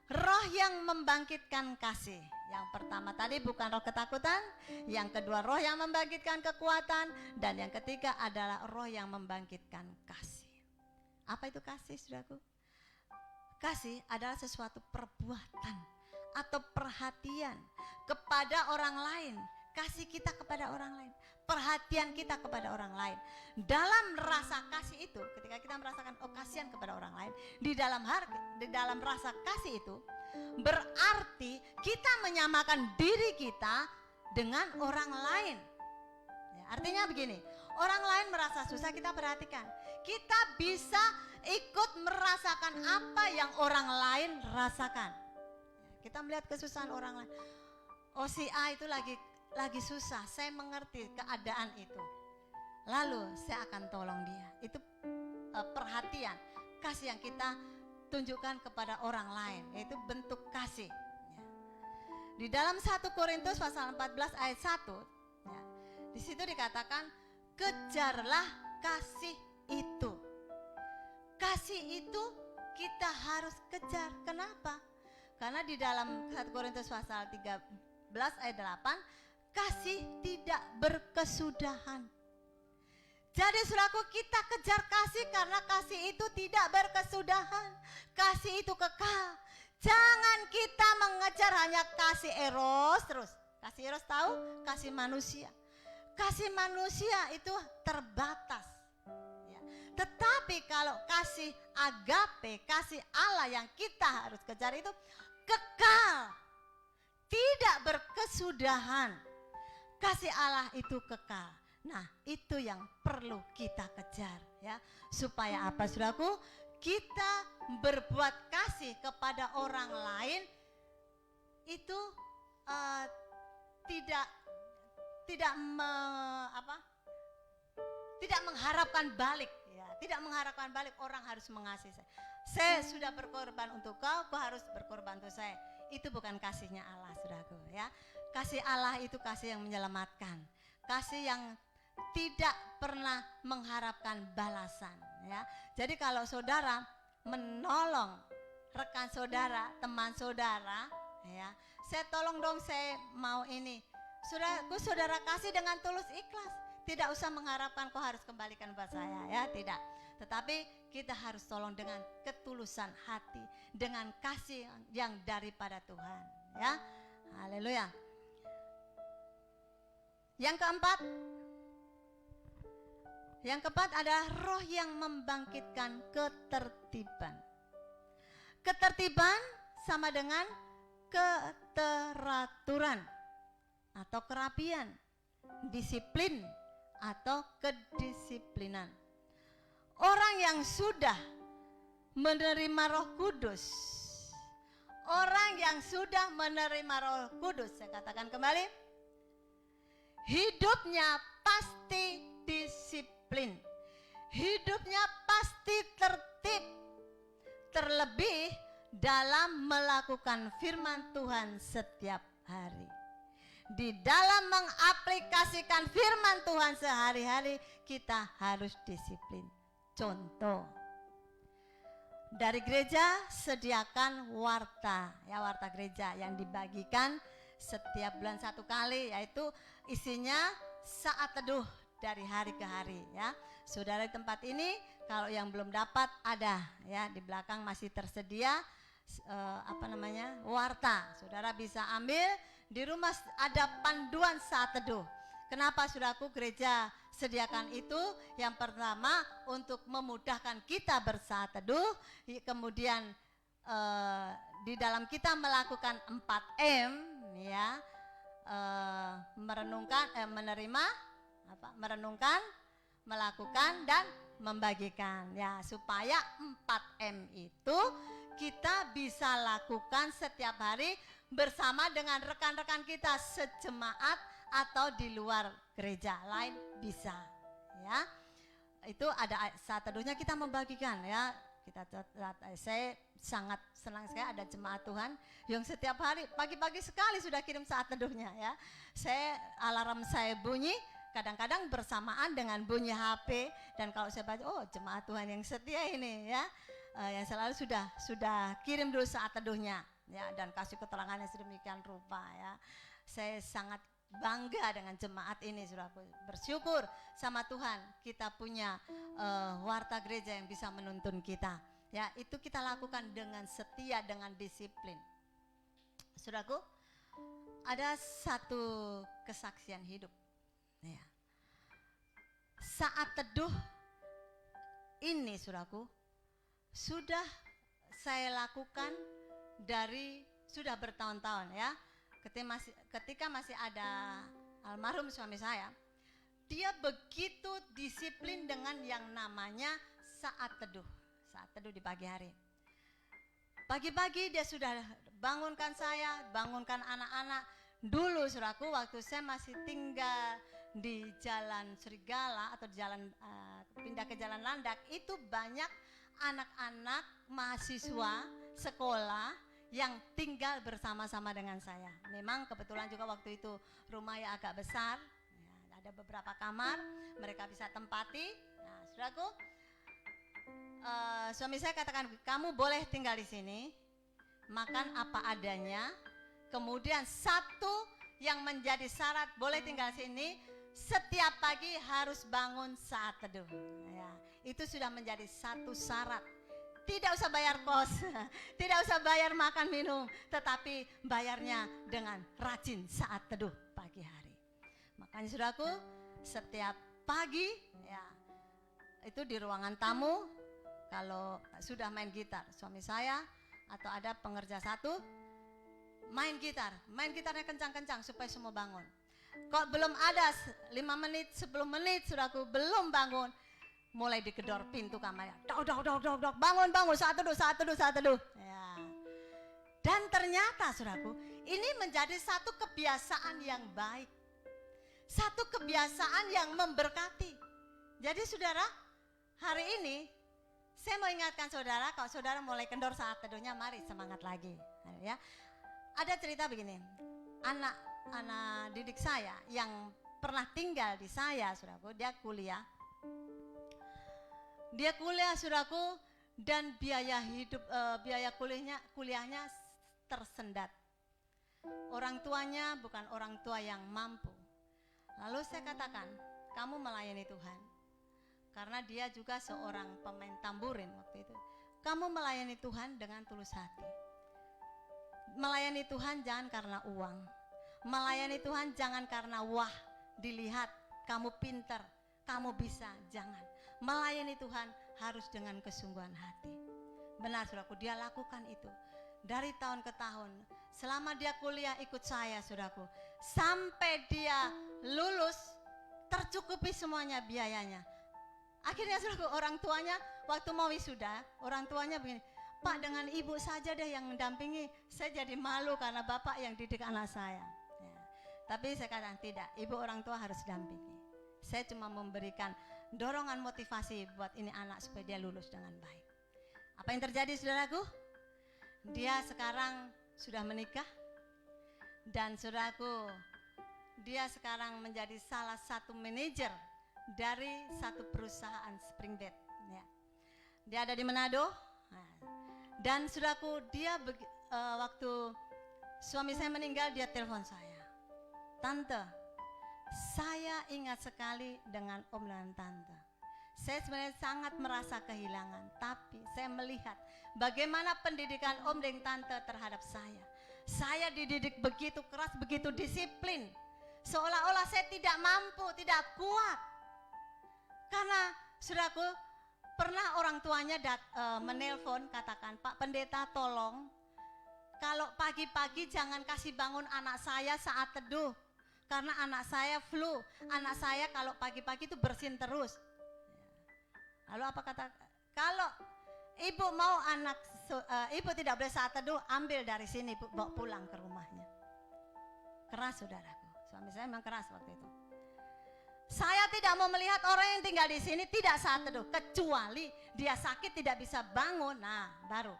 C: Roh yang membangkitkan kasih. Yang pertama tadi bukan roh ketakutan, yang kedua roh yang membangkitkan kekuatan, dan yang ketiga adalah roh yang membangkitkan kasih. Apa itu kasih, saudaraku? Kasih adalah sesuatu perbuatan atau perhatian kepada orang lain. Kasih kita kepada orang lain, perhatian kita kepada orang lain. Dalam rasa kasih itu, ketika kita merasakan kasihan kepada orang lain, di dalam rasa kasih itu berarti kita menyamakan diri kita dengan orang lain, ya. Artinya begini, orang lain merasa susah, kita perhatikan. Kita bisa ikut merasakan apa yang orang lain rasakan, ya. Kita melihat kesusahan orang lain. Oh, si A itu lagi susah, saya mengerti keadaan itu, lalu saya akan tolong dia. Itu perhatian, kasih yang kita tunjukkan kepada orang lain, yaitu bentuk kasih, ya. Di dalam 1 Korintus pasal 14 ayat 1, ya, di situ dikatakan, kejarlah kasih itu. Kasih itu kita harus kejar. Kenapa? Karena di dalam 1 Korintus pasal 13 ayat 8, kasih tidak berkesudahan. Jadi saudaraku, kita kejar kasih karena kasih itu tidak berkesudahan. Kasih itu kekal. Jangan kita mengejar hanya kasih eros terus. Kasih eros tahu? Kasih manusia. Kasih manusia itu terbatas, ya. Tetapi kalau kasih agape, kasih Allah yang kita harus kejar itu kekal, tidak berkesudahan. Kasih Allah itu kekal. Nah, itu yang perlu kita kejar, ya. Supaya apa, saudaraku? Kita berbuat kasih kepada orang lain itu tidak mengharapkan balik, ya. Tidak mengharapkan balik, orang harus mengasihi saya. Saya sudah berkorban untuk kau harus berkorban untuk saya. Itu bukan kasihnya Allah, saudaraku, ya. Kasih Allah itu kasih yang menyelamatkan, kasih yang tidak pernah mengharapkan balasan, ya. Jadi kalau saudara menolong rekan saudara, teman saudara, ya. Saya tolong dong, saya mau ini. Saudara kasih dengan tulus ikhlas. Tidak usah mengharapkan kau harus kembalikan buat saya, ya, tidak. Tetapi kita harus tolong dengan ketulusan hati, dengan kasih yang daripada Tuhan, ya. Haleluya. Yang keempat adalah roh yang membangkitkan ketertiban. Ketertiban sama dengan keteraturan atau kerapian, disiplin atau kedisiplinan. Orang yang sudah menerima Roh Kudus, orang yang sudah menerima Roh Kudus, saya katakan kembali, hidupnya pasti disiplin, hidupnya pasti tertib, terlebih dalam melakukan firman Tuhan setiap hari. Di dalam mengaplikasikan firman Tuhan sehari-hari, kita harus disiplin. Contoh, dari gereja sediakan warta, ya, warta gereja yang dibagikan setiap bulan 1 kali, yaitu isinya saat teduh dari hari ke hari, ya. Saudara di tempat ini kalau yang belum dapat ada, ya, di belakang masih tersedia warta. Saudara bisa ambil, di rumah ada panduan saat teduh. Kenapa saudaraku gereja sediakan itu? Yang pertama untuk memudahkan kita bersaat teduh, kemudian di dalam kita melakukan 4M, ya, merenungkan, melakukan, dan membagikan, ya, supaya 4M itu kita bisa lakukan setiap hari bersama dengan rekan-rekan kita sejemaat atau di luar gereja lain bisa, ya. Itu ada saat teduhnya kita membagikan, ya. Saya sangat senang sekali ada jemaat Tuhan yang setiap hari pagi-pagi sekali sudah kirim saat teduhnya, ya. Alarm saya bunyi kadang-kadang bersamaan dengan bunyi HP, dan kalau saya baca, oh, jemaat Tuhan yang setia ini, ya, yang selalu sudah kirim dulu saat teduhnya, ya, dan kasih keterangannya sedemikian rupa, ya. Saya sangat bangga dengan jemaat ini, saudaraku. Bersyukur sama Tuhan kita punya warta gereja yang bisa menuntun kita, ya. Itu kita lakukan dengan setia, dengan disiplin. Saudaraku, ada satu kesaksian hidup, ya. Saat teduh ini, saudaraku, sudah saya lakukan sudah bertahun-tahun, ya. Ketika masih ada almarhum suami saya, dia begitu disiplin dengan yang namanya saat teduh di pagi hari. Pagi-pagi dia sudah bangunkan saya, bangunkan anak-anak. Dulu saudaraku, waktu saya masih tinggal di Jalan Serigala atau pindah ke Jalan Landak, itu banyak anak-anak mahasiswa sekolah yang tinggal bersama-sama dengan saya. Memang kebetulan juga waktu itu rumahnya agak besar, ya, ada beberapa kamar mereka bisa tempati. Nah, saudaraku, suami saya katakan, kamu boleh tinggal di sini, makan apa adanya. Kemudian satu yang menjadi syarat boleh tinggal di sini, setiap pagi harus bangun saat teduh, ya. Itu sudah menjadi satu syarat. Tidak usah bayar kos, tidak usah bayar makan minum, tetapi bayarnya dengan rajin saat teduh pagi hari. Makanya saudaraku, setiap pagi, ya, itu di ruangan tamu, kalau sudah main gitar, suami saya atau ada pengerja satu main gitarnya kencang-kencang supaya semua bangun. Kok belum ada 5 menit, 10 menit saudaraku belum bangun, mulai digedor pintu kamarnya, dok, bangun, saat teduh, ya. Dan ternyata saudaraku, ini menjadi satu kebiasaan yang baik, satu kebiasaan yang memberkati. Jadi saudara, hari ini saya mau ingatkan saudara, kalau saudara mulai kendor saat teduhnya, mari semangat lagi, ya. Ada cerita begini, anak didik saya yang pernah tinggal di saya, saudaraku, dia kuliah, saudaraku, dan biaya hidup, biaya kuliahnya tersendat. Orang tuanya bukan orang tua yang mampu. Lalu saya katakan, kamu melayani Tuhan. Karena dia juga seorang pemain tamburin waktu itu. Kamu melayani Tuhan dengan tulus hati. Melayani Tuhan jangan karena uang. Melayani Tuhan jangan karena wah, dilihat kamu pintar, kamu bisa, jangan. Melayani Tuhan harus dengan kesungguhan hati. Benar saudaraku, dia lakukan itu dari tahun ke tahun. Selama dia kuliah ikut saya saudaraku, sampai dia lulus tercukupi semuanya biayanya. Akhirnya saudaraku, orang tuanya waktu mau wisuda, orang tuanya begini, Pak, dengan ibu saja deh yang mendampingi, saya jadi malu karena bapak yang didik anak saya. Ya. Tapi saya katakan tidak, ibu orang tua harus dampingi. Saya cuma memberikan dorongan motivasi buat ini anak supaya dia lulus dengan baik. Apa yang terjadi saudaraku? Dia sekarang sudah menikah dan saudaraku, dia sekarang menjadi salah satu manajer dari satu perusahaan Springbed. Ya. Dia ada di Manado. Nah, dan saudaraku, dia waktu suami saya meninggal, dia telepon saya, Tante, saya ingat sekali dengan Om dan Tante. Saya sebenarnya sangat merasa kehilangan, tapi saya melihat bagaimana pendidikan Om dan Tante terhadap saya. Saya dididik begitu keras, begitu disiplin, seolah-olah saya tidak mampu, tidak kuat. Karena saudaraku, pernah orang tuanya menelpon, katakan, Pak Pendeta tolong, kalau pagi-pagi jangan kasih bangun anak saya saat teduh, karena anak saya flu. Anak saya kalau pagi-pagi itu bersin terus. Lalu apa kata? Kalau ibu mau ibu tidak boleh saat teduh, ambil dari sini, bawa pulang ke rumahnya. Keras saudaraku, suami saya memang keras waktu itu. Saya tidak mau melihat orang yang tinggal di sini tidak saat teduh, kecuali dia sakit tidak bisa bangun. Nah, baru.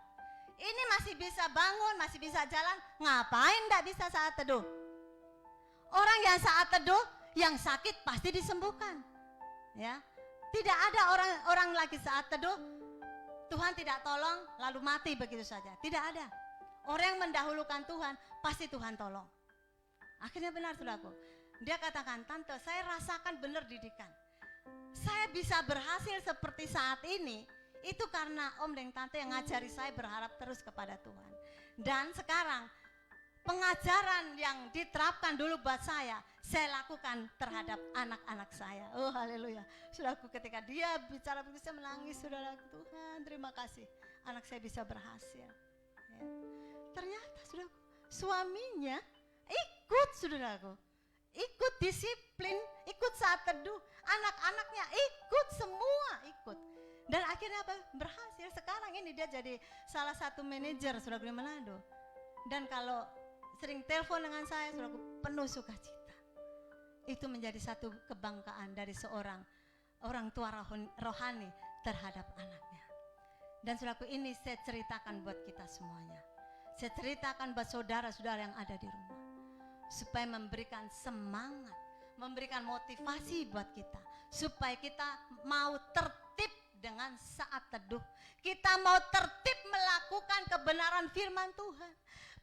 C: Ini masih bisa bangun, masih bisa jalan, ngapain tidak bisa saat teduh? Orang yang saat teduh, yang sakit pasti disembuhkan. Ya, tidak ada orang lagi saat teduh, Tuhan tidak tolong lalu mati begitu saja. Tidak ada. Orang yang mendahulukan Tuhan, pasti Tuhan tolong. Akhirnya benar saudaraku. Dia katakan, Tante, saya rasakan benar didikan. Saya bisa berhasil seperti saat ini, itu karena Om dan Tante yang ngajari saya berharap terus kepada Tuhan. Dan sekarang, pengajaran yang diterapkan dulu buat saya lakukan terhadap anak-anak saya. Oh haleluya. Saudaraku, ketika dia bicara begitu, saya menangis, saudaraku. Tuhan, terima kasih. Anak saya bisa berhasil. Ya. Ternyata, saudaraku, suaminya ikut, saudaraku. Ikut disiplin, ikut saat teduh, anak-anaknya ikut, semua ikut. Dan akhirnya apa? Berhasil. Sekarang ini dia jadi salah satu manajer saudara di Manado. Dan kalau sering telepon dengan saya, saudaraku, penuh sukacita. Itu menjadi satu kebanggaan dari seorang orang tua rohani terhadap anaknya. Dan saudaraku, ini saya ceritakan buat kita semuanya. Saya ceritakan buat saudara-saudara yang ada di rumah, supaya memberikan semangat, memberikan motivasi buat kita, supaya kita mau tertib dengan saat teduh. Kita mau tertib melakukan kebenaran firman Tuhan.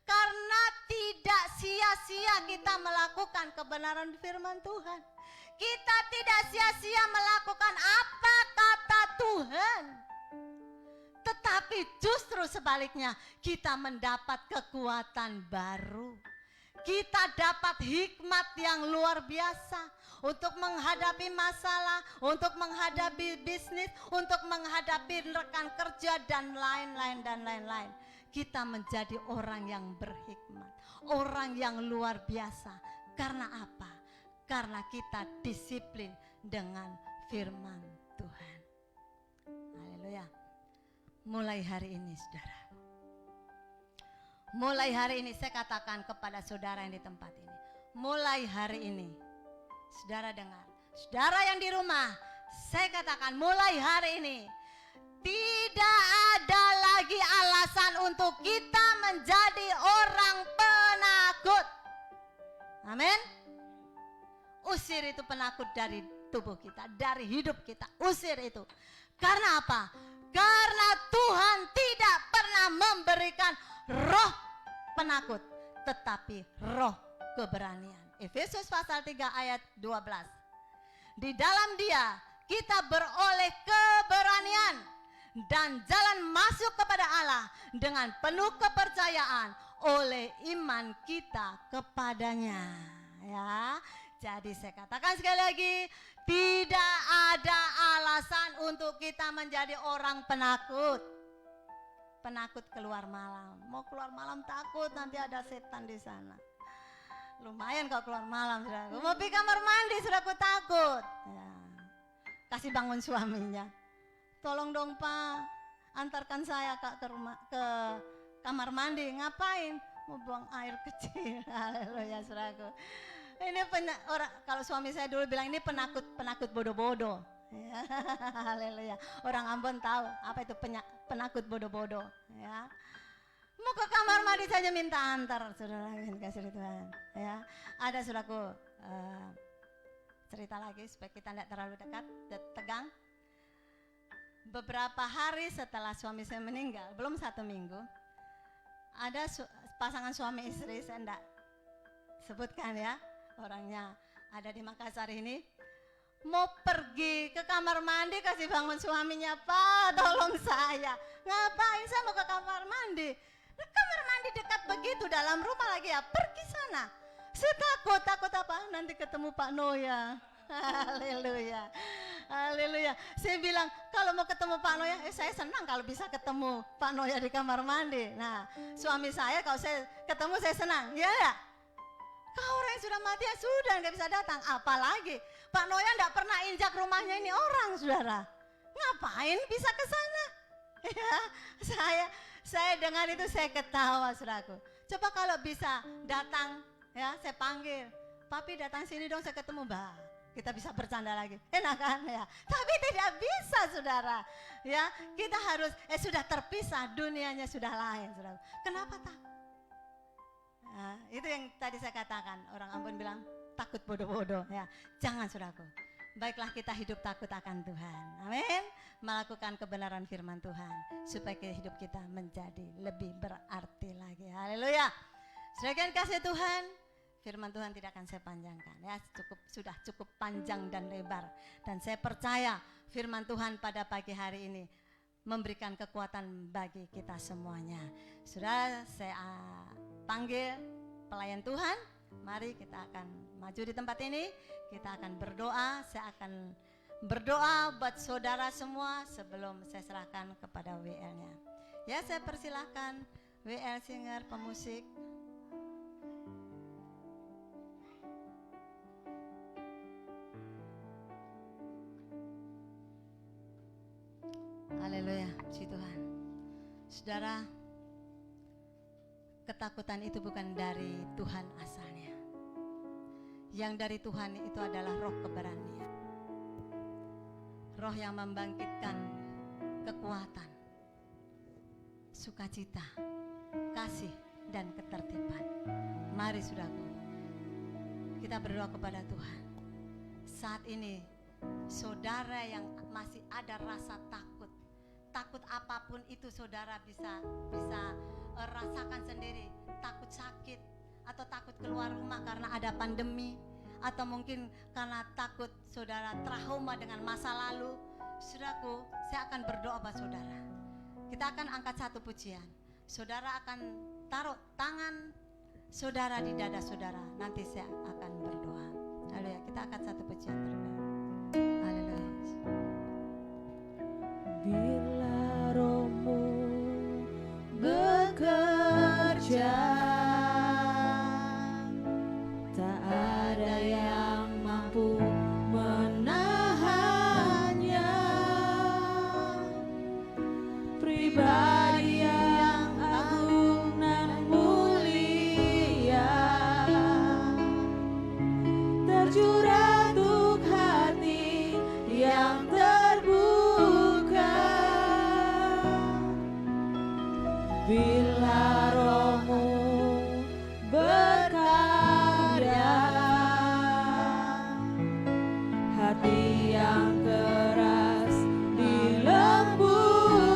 C: Karena tidak sia-sia kita melakukan kebenaran firman Tuhan. Kita tidak sia-sia melakukan apa kata Tuhan. Tetapi justru sebaliknya, kita mendapat kekuatan baru. Kita dapat hikmat yang luar biasa untuk menghadapi masalah, untuk menghadapi bisnis, untuk menghadapi rekan kerja dan lain-lain. Kita menjadi orang yang berhikmat, orang yang luar biasa. Karena apa? Karena kita disiplin dengan firman Tuhan. Haleluya. Mulai hari ini, saudara. Mulai hari ini saya katakan kepada saudara yang di tempat ini, mulai hari ini, saudara dengar, saudara yang di rumah, saya katakan mulai hari ini, tidak ada lagi alasan untuk kita menjadi orang penakut. Amin. Usir itu penakut dari tubuh kita, dari hidup kita, usir itu. Karena apa? Karena Tuhan tidak pernah memberikan roh penakut, tetapi roh keberanian. Efesus pasal 3 ayat 12. Di dalam Dia kita beroleh keberanian dan jalan masuk kepada Allah dengan penuh kepercayaan oleh iman kita kepadanya. Ya, jadi saya katakan sekali lagi, tidak ada alasan untuk kita menjadi orang penakut. Penakut keluar malam. Mau keluar malam takut nanti ada setan di sana. Lumayan kalau keluar malam, saudaraku. Mau pergi kamar mandi, saudaraku takut. Ya. Kasih bangun suaminya. Tolong dong Pak, antarkan saya ke kamar mandi. Ngapain? Mau buang air kecil. Haleluya, saudaraku. Ini orang, kalau suami saya dulu bilang ini penakut bodoh-bodoh. Ya, haleluya. Orang Ambon tahu apa itu penakut bodoh-bodoh. Ya. Mau ke kamar mandi saja minta antar, saudara, kasih Tuhan. Ya, ada saudaraku cerita lagi supaya kita tidak terlalu dekat, tegang. Beberapa hari setelah suami saya meninggal, belum 1 minggu, ada pasangan suami istri, saya tidak sebutkan ya, orangnya ada di Makassar ini, mau pergi ke kamar mandi kasih bangun suaminya, Pak tolong saya. Ngapain? Saya mau ke kamar mandi. Kamar mandi dekat begitu, dalam rumah lagi ya, pergi sana. Saya takut apa? Nanti ketemu Pak Noya. Haleluya, haleluya. Saya bilang kalau mau ketemu Pak Noya, saya senang kalau bisa ketemu Pak Noya di kamar mandi. Nah, suami saya kalau saya ketemu saya senang, ya ya. Kalau orang yang sudah mati ya sudah nggak bisa datang. Apalagi Pak Noya nggak pernah injak rumahnya ini orang, saudara. Ngapain bisa ke sana? Ya, saya dengan itu saya ketawa, saudaraku. Coba kalau bisa datang, ya saya panggil, Papi datang sini dong, saya ketemu Mbak. Kita bisa bercanda lagi, enak kan ya? Tapi tidak bisa, saudara. Ya, kita harus sudah terpisah, dunianya sudah lain, saudara. Kenapa tak? Nah, itu yang tadi saya katakan, orang Ambon bilang takut bodoh-bodoh. Ya, jangan, saudaraku. Baiklah kita hidup takut akan Tuhan. Amin. Melakukan kebenaran firman Tuhan supaya hidup kita menjadi lebih berarti lagi. Haleluya. Saudara kasih Tuhan, firman Tuhan tidak akan saya panjangkan ya, sudah cukup panjang dan lebar, dan saya percaya firman Tuhan pada pagi hari ini memberikan kekuatan bagi kita semuanya. Sudah saya panggil pelayan Tuhan, mari kita akan maju di tempat ini, kita akan berdoa. Saya akan berdoa buat saudara semua sebelum saya serahkan kepada WL-nya. Ya, saya persilahkan WL singer pemusik. Haleluya, puji Tuhan. Saudara, ketakutan itu bukan dari Tuhan asalnya. Yang dari Tuhan itu adalah roh keberanian. Roh yang membangkitkan kekuatan, sukacita, kasih, dan ketertiban. Mari saudaraku, kita berdoa kepada Tuhan. Saat ini saudara yang masih ada rasa takut apapun itu, saudara bisa rasakan sendiri. Takut sakit, atau takut keluar rumah karena ada pandemi, atau mungkin karena takut saudara trauma dengan masa lalu. Saudaraku, saya akan berdoa buat saudara. Kita akan angkat satu pujian. Saudara akan taruh tangan saudara di dada saudara. Nanti saya akan berdoa. Haleluya, kita angkat satu pujian terlebih. Haleluya.
B: Bila rohmu bekerja, tak ada yang mampu menahannya. Pribadi yang agung dan mulia, tercurah untuk hati yang terbuka. Bila rohmu berkarya, hati yang keras dilembutkan.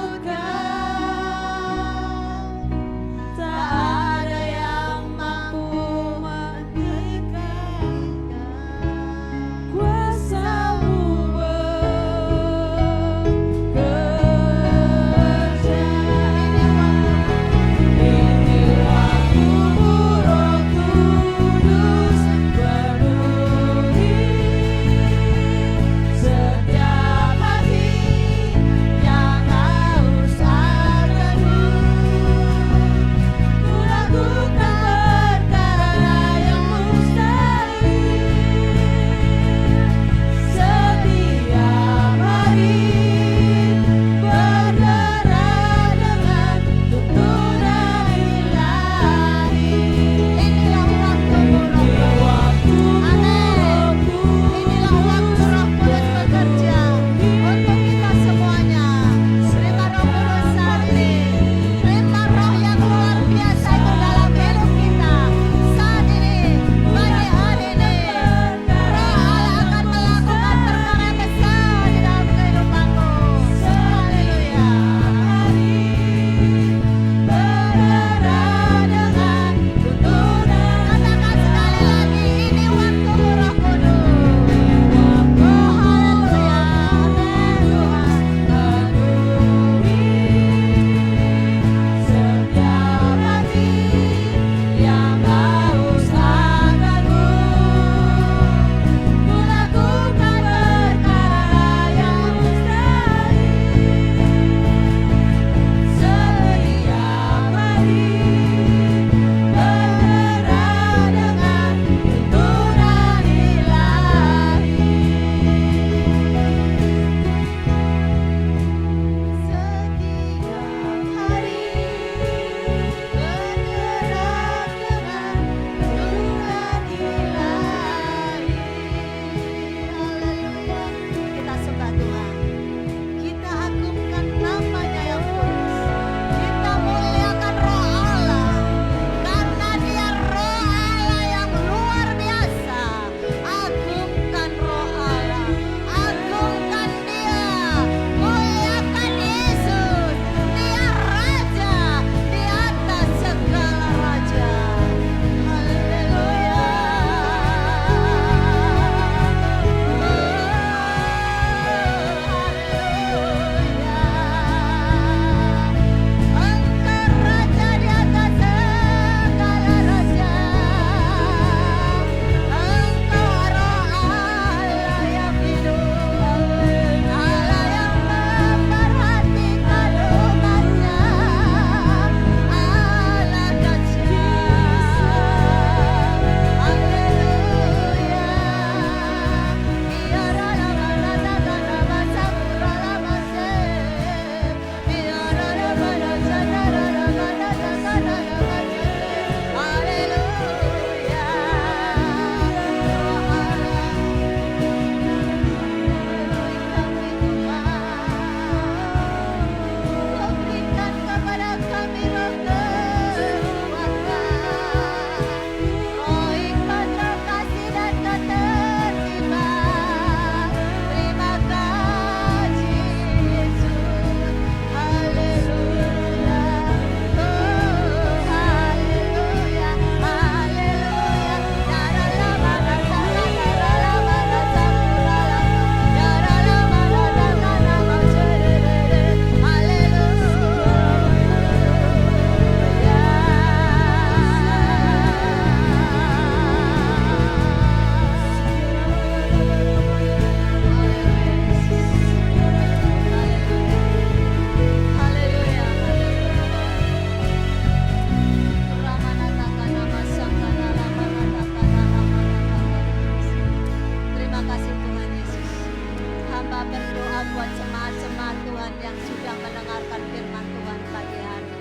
C: buat jemaat-jemaat Tuhan yang sudah mendengarkan firman Tuhan pagi hari.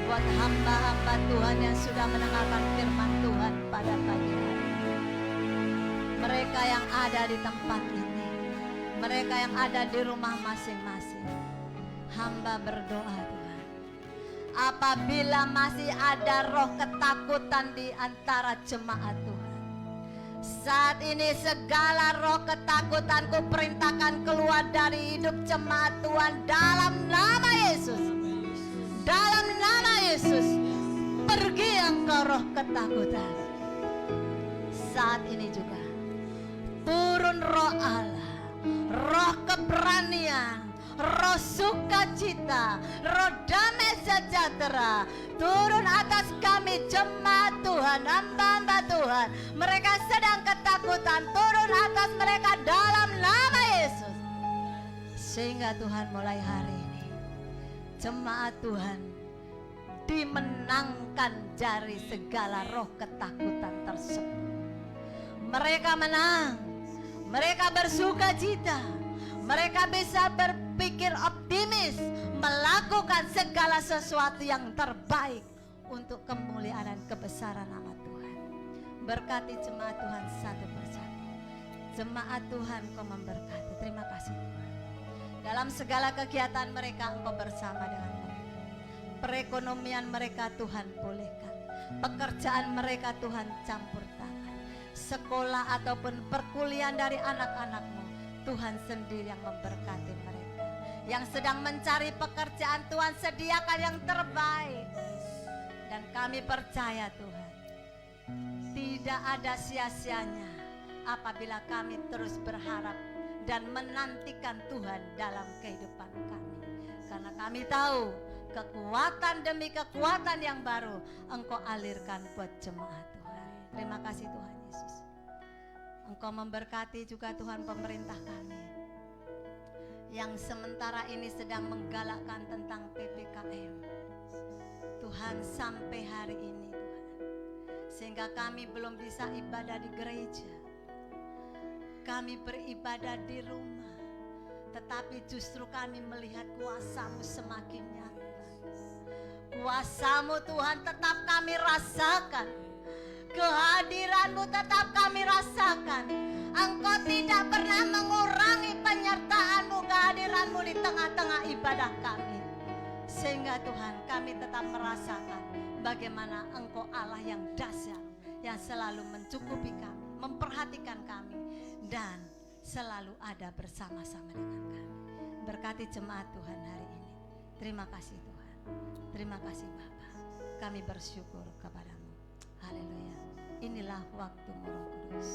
C: Buat hamba-hamba Tuhan yang sudah mendengarkan firman Tuhan pada pagi hari. Mereka yang ada di tempat ini, mereka yang ada di rumah masing-masing, hamba berdoa Tuhan, apabila masih ada roh ketakutan di antara jemaat Tuhan, saat ini segala roh ketakutan ku perintahkan keluar dari hidup jemaat Tuhan dalam nama Yesus. Dalam nama Yesus, pergi engkau roh ketakutan. Saat ini juga turun roh Allah, roh keberanian, roh sukacita, roh damai sejahtera turun atas kami jemaat Tuhan, hamba-hamba Tuhan. Mereka sedang ketakutan, turun atas mereka dalam nama Yesus. Sehingga Tuhan mulai hari ini jemaat Tuhan dimenangkan dari segala roh ketakutan tersebut. Mereka menang, mereka bersuka cita, mereka bisa berpikir optimis, melakukan segala sesuatu yang terbaik untuk kemuliaan dan kebesaran nama Tuhan. Berkati jemaat Tuhan satu persatu. Jemaat Tuhan Kau memberkati. Terima kasih Tuhan. Dalam segala kegiatan mereka Engkau bersama dengan mereka. Perekonomian mereka Tuhan pulihkan. Pekerjaan mereka Tuhan campur tangan. Sekolah ataupun perkuliahan dari anak-anak-Mu, Tuhan sendiri yang memberkati mereka. Yang sedang mencari pekerjaan, Tuhan sediakan yang terbaik. Dan kami percaya Tuhan, tidak ada sia-sianya apabila kami terus berharap dan menantikan Tuhan dalam kehidupan kami. Karena kami tahu kekuatan demi kekuatan yang baru Engkau alirkan buat jemaat Tuhan. Terima kasih Tuhan Yesus. Engkau memberkati juga Tuhan pemerintah kami yang sementara ini sedang menggalakkan tentang PPKM. Tuhan sampai hari ini Tuhan, sehingga kami belum bisa ibadah di gereja, kami beribadah di rumah, tetapi justru kami melihat kuasa-Mu semakin nyata. Kuasa-Mu Tuhan tetap kami rasakan, kehadiran-Mu tetap kami rasakan. Engkau tidak pernah mengurangi penyertaan-Mu, kehadiran-Mu di tengah-tengah ibadah kami. Sehingga Tuhan kami tetap merasakan bagaimana Engkau Allah yang dahsyat, yang selalu mencukupi kami, memperhatikan kami, dan selalu ada bersama-sama dengan kami. Berkati jemaat Tuhan hari ini. Terima kasih Tuhan. Terima kasih Bapa. Kami bersyukur kepadamu. Haleluya. Inilah waktu-Mu Roh Kudus.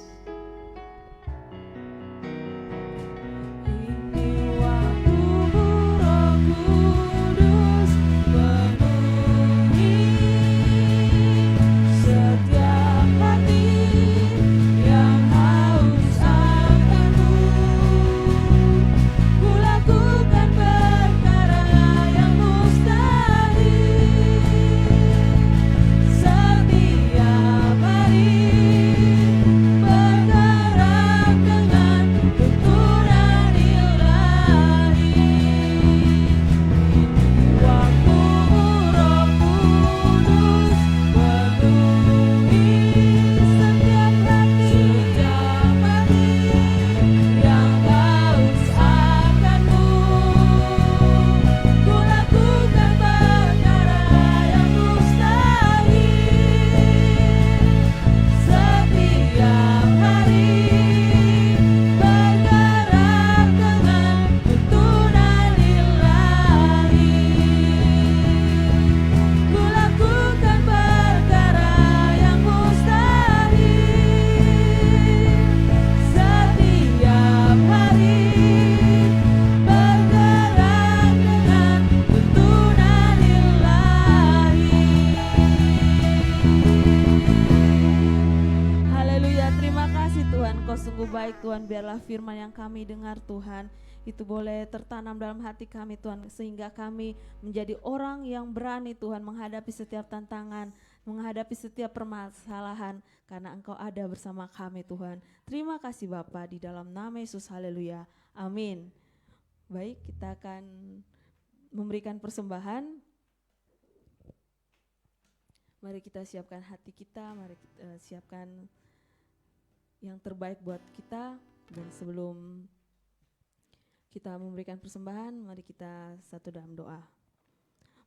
B: Tuhan, biarlah firman yang kami dengar Tuhan itu boleh tertanam dalam hati kami Tuhan, sehingga kami menjadi orang yang berani Tuhan menghadapi setiap tantangan, menghadapi setiap permasalahan, karena Engkau ada bersama kami Tuhan. Terima kasih Bapa, di dalam nama Yesus, haleluya, amin. Baik, kita akan memberikan persembahan. Mari kita siapkan hati kita, mari kita siapkan yang terbaik buat kita. Dan sebelum kita memberikan persembahan, mari kita satu dalam doa.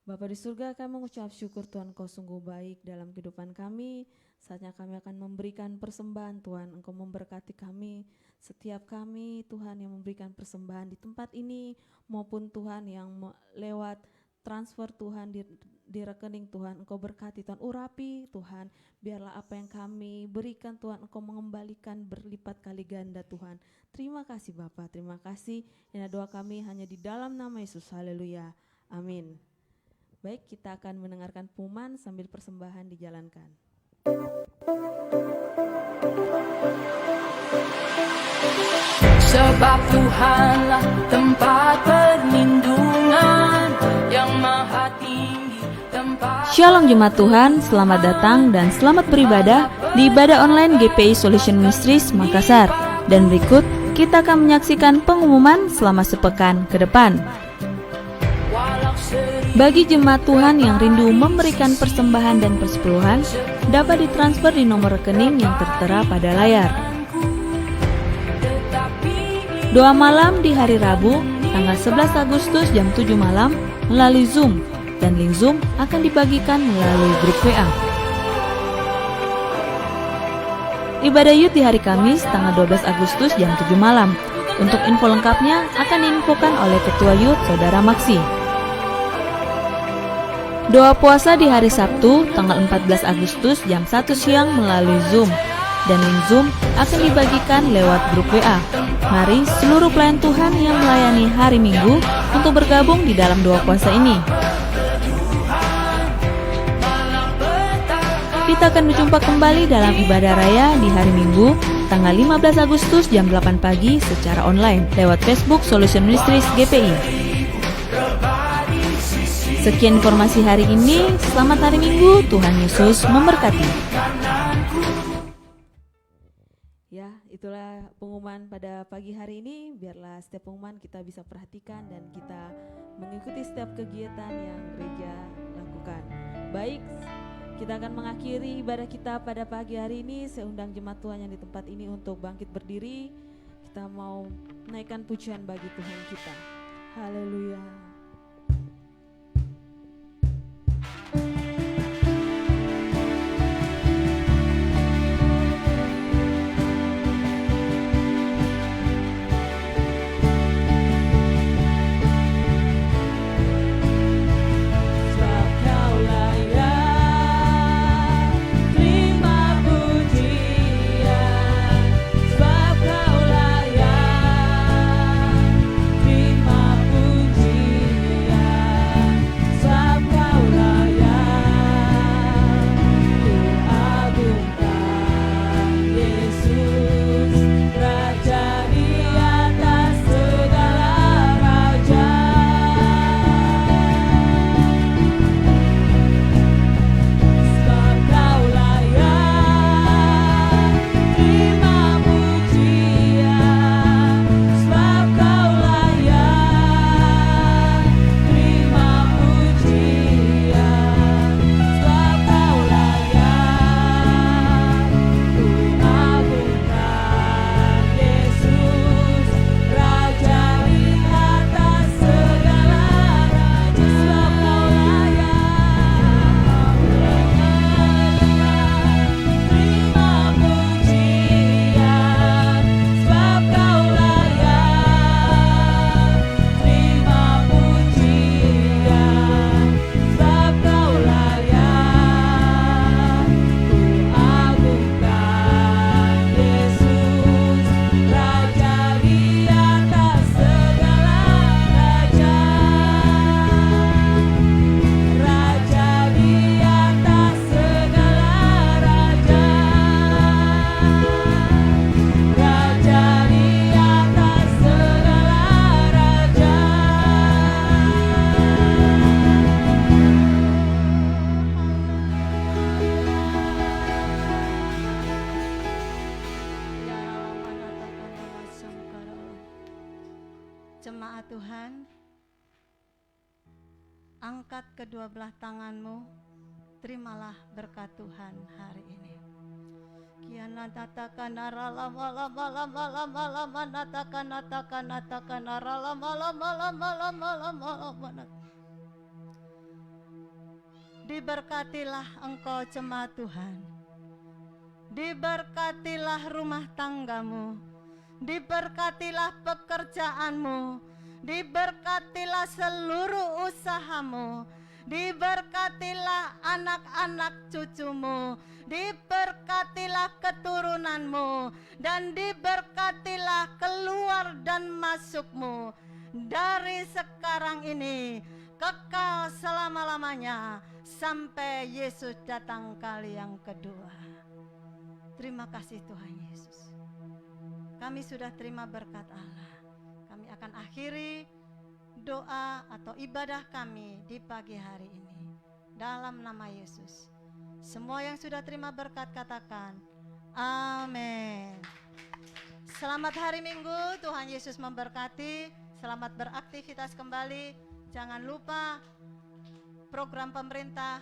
B: Bapa di surga, kami mengucap syukur Tuhan, Engkau sungguh baik dalam kehidupan kami. Saatnya kami akan memberikan persembahan Tuhan, Engkau memberkati kami. Setiap kami Tuhan yang memberikan persembahan di tempat ini maupun Tuhan yang lewat transfer Tuhan di rekening Tuhan, Engkau berkati Tuhan, urapi Tuhan, biarlah apa yang kami berikan Tuhan, Engkau mengembalikan berlipat kali ganda Tuhan. Terima kasih Bapa, terima kasih. Ini doa kami hanya di dalam nama Yesus, haleluya, amin. Baik, kita akan mendengarkan pengumuman sambil persembahan dijalankan.
D: Sebab Tuhanlah tempat perlindungan yang maha tinggi, tempat.
B: Shalom Jemaat Tuhan, selamat datang dan selamat beribadah di ibadah online GPI Solution Ministries Makassar. Dan berikut kita akan menyaksikan pengumuman selama sepekan ke depan. Bagi jemaat Tuhan yang rindu memberikan persembahan dan persepuluhan, dapat ditransfer di nomor rekening yang tertera pada layar. Doa malam di hari Rabu, tanggal 11 Agustus jam 7 malam melalui Zoom, dan link Zoom akan dibagikan melalui grup WA. Ibadah Youth di hari Kamis, tanggal 12 Agustus jam 7 malam. Untuk info lengkapnya akan diinfokan oleh Ketua Youth Saudara Maksi. Doa puasa di hari Sabtu, tanggal 14 Agustus jam 1 siang melalui Zoom, dan link Zoom akan dibagikan lewat grup WA. Mari seluruh pelayan Tuhan yang melayani hari Minggu untuk bergabung di dalam doa puasa ini. Kita akan berjumpa kembali dalam ibadah raya di hari Minggu, tanggal 15 Agustus jam 8 pagi secara online lewat Facebook Solution Ministries GPI. Sekian informasi hari ini, selamat hari Minggu, Tuhan Yesus memberkati. Ya, itulah pengumuman pada pagi hari ini. Biarlah setiap pengumuman kita bisa perhatikan dan kita mengikuti setiap kegiatan yang gereja lakukan. Baik, kita akan mengakhiri ibadah kita pada pagi hari ini. Saya undang jemaat Tuhan yang di tempat ini untuk bangkit berdiri. Kita mau naikkan pujian bagi Tuhan kita. Haleluya.
E: Terima puji
C: jemaat Tuhan, angkat kedua belah tanganmu, terimalah berkat Tuhan hari ini. Kiana natakan lama lama lama lama lama natakan lama lama lama lama. Diberkatilah engkau jemaat Tuhan. Diberkatilah rumah tanggamu. Diberkatilah pekerjaanmu. Diberkatilah seluruh usahamu. Diberkatilah anak-anak cucumu. Diberkatilah keturunanmu. Dan diberkatilah keluar dan masukmu. Dari sekarang ini kekal selama-lamanya sampai Yesus datang kali yang kedua. Terima kasih Tuhan Yesus. Kami sudah terima berkat Allah. Kami akan akhiri doa atau ibadah kami di pagi hari ini dalam nama Yesus. Semua yang sudah terima berkat katakan amin. Selamat hari Minggu, Tuhan Yesus memberkati. Selamat beraktivitas kembali. Jangan lupa program pemerintah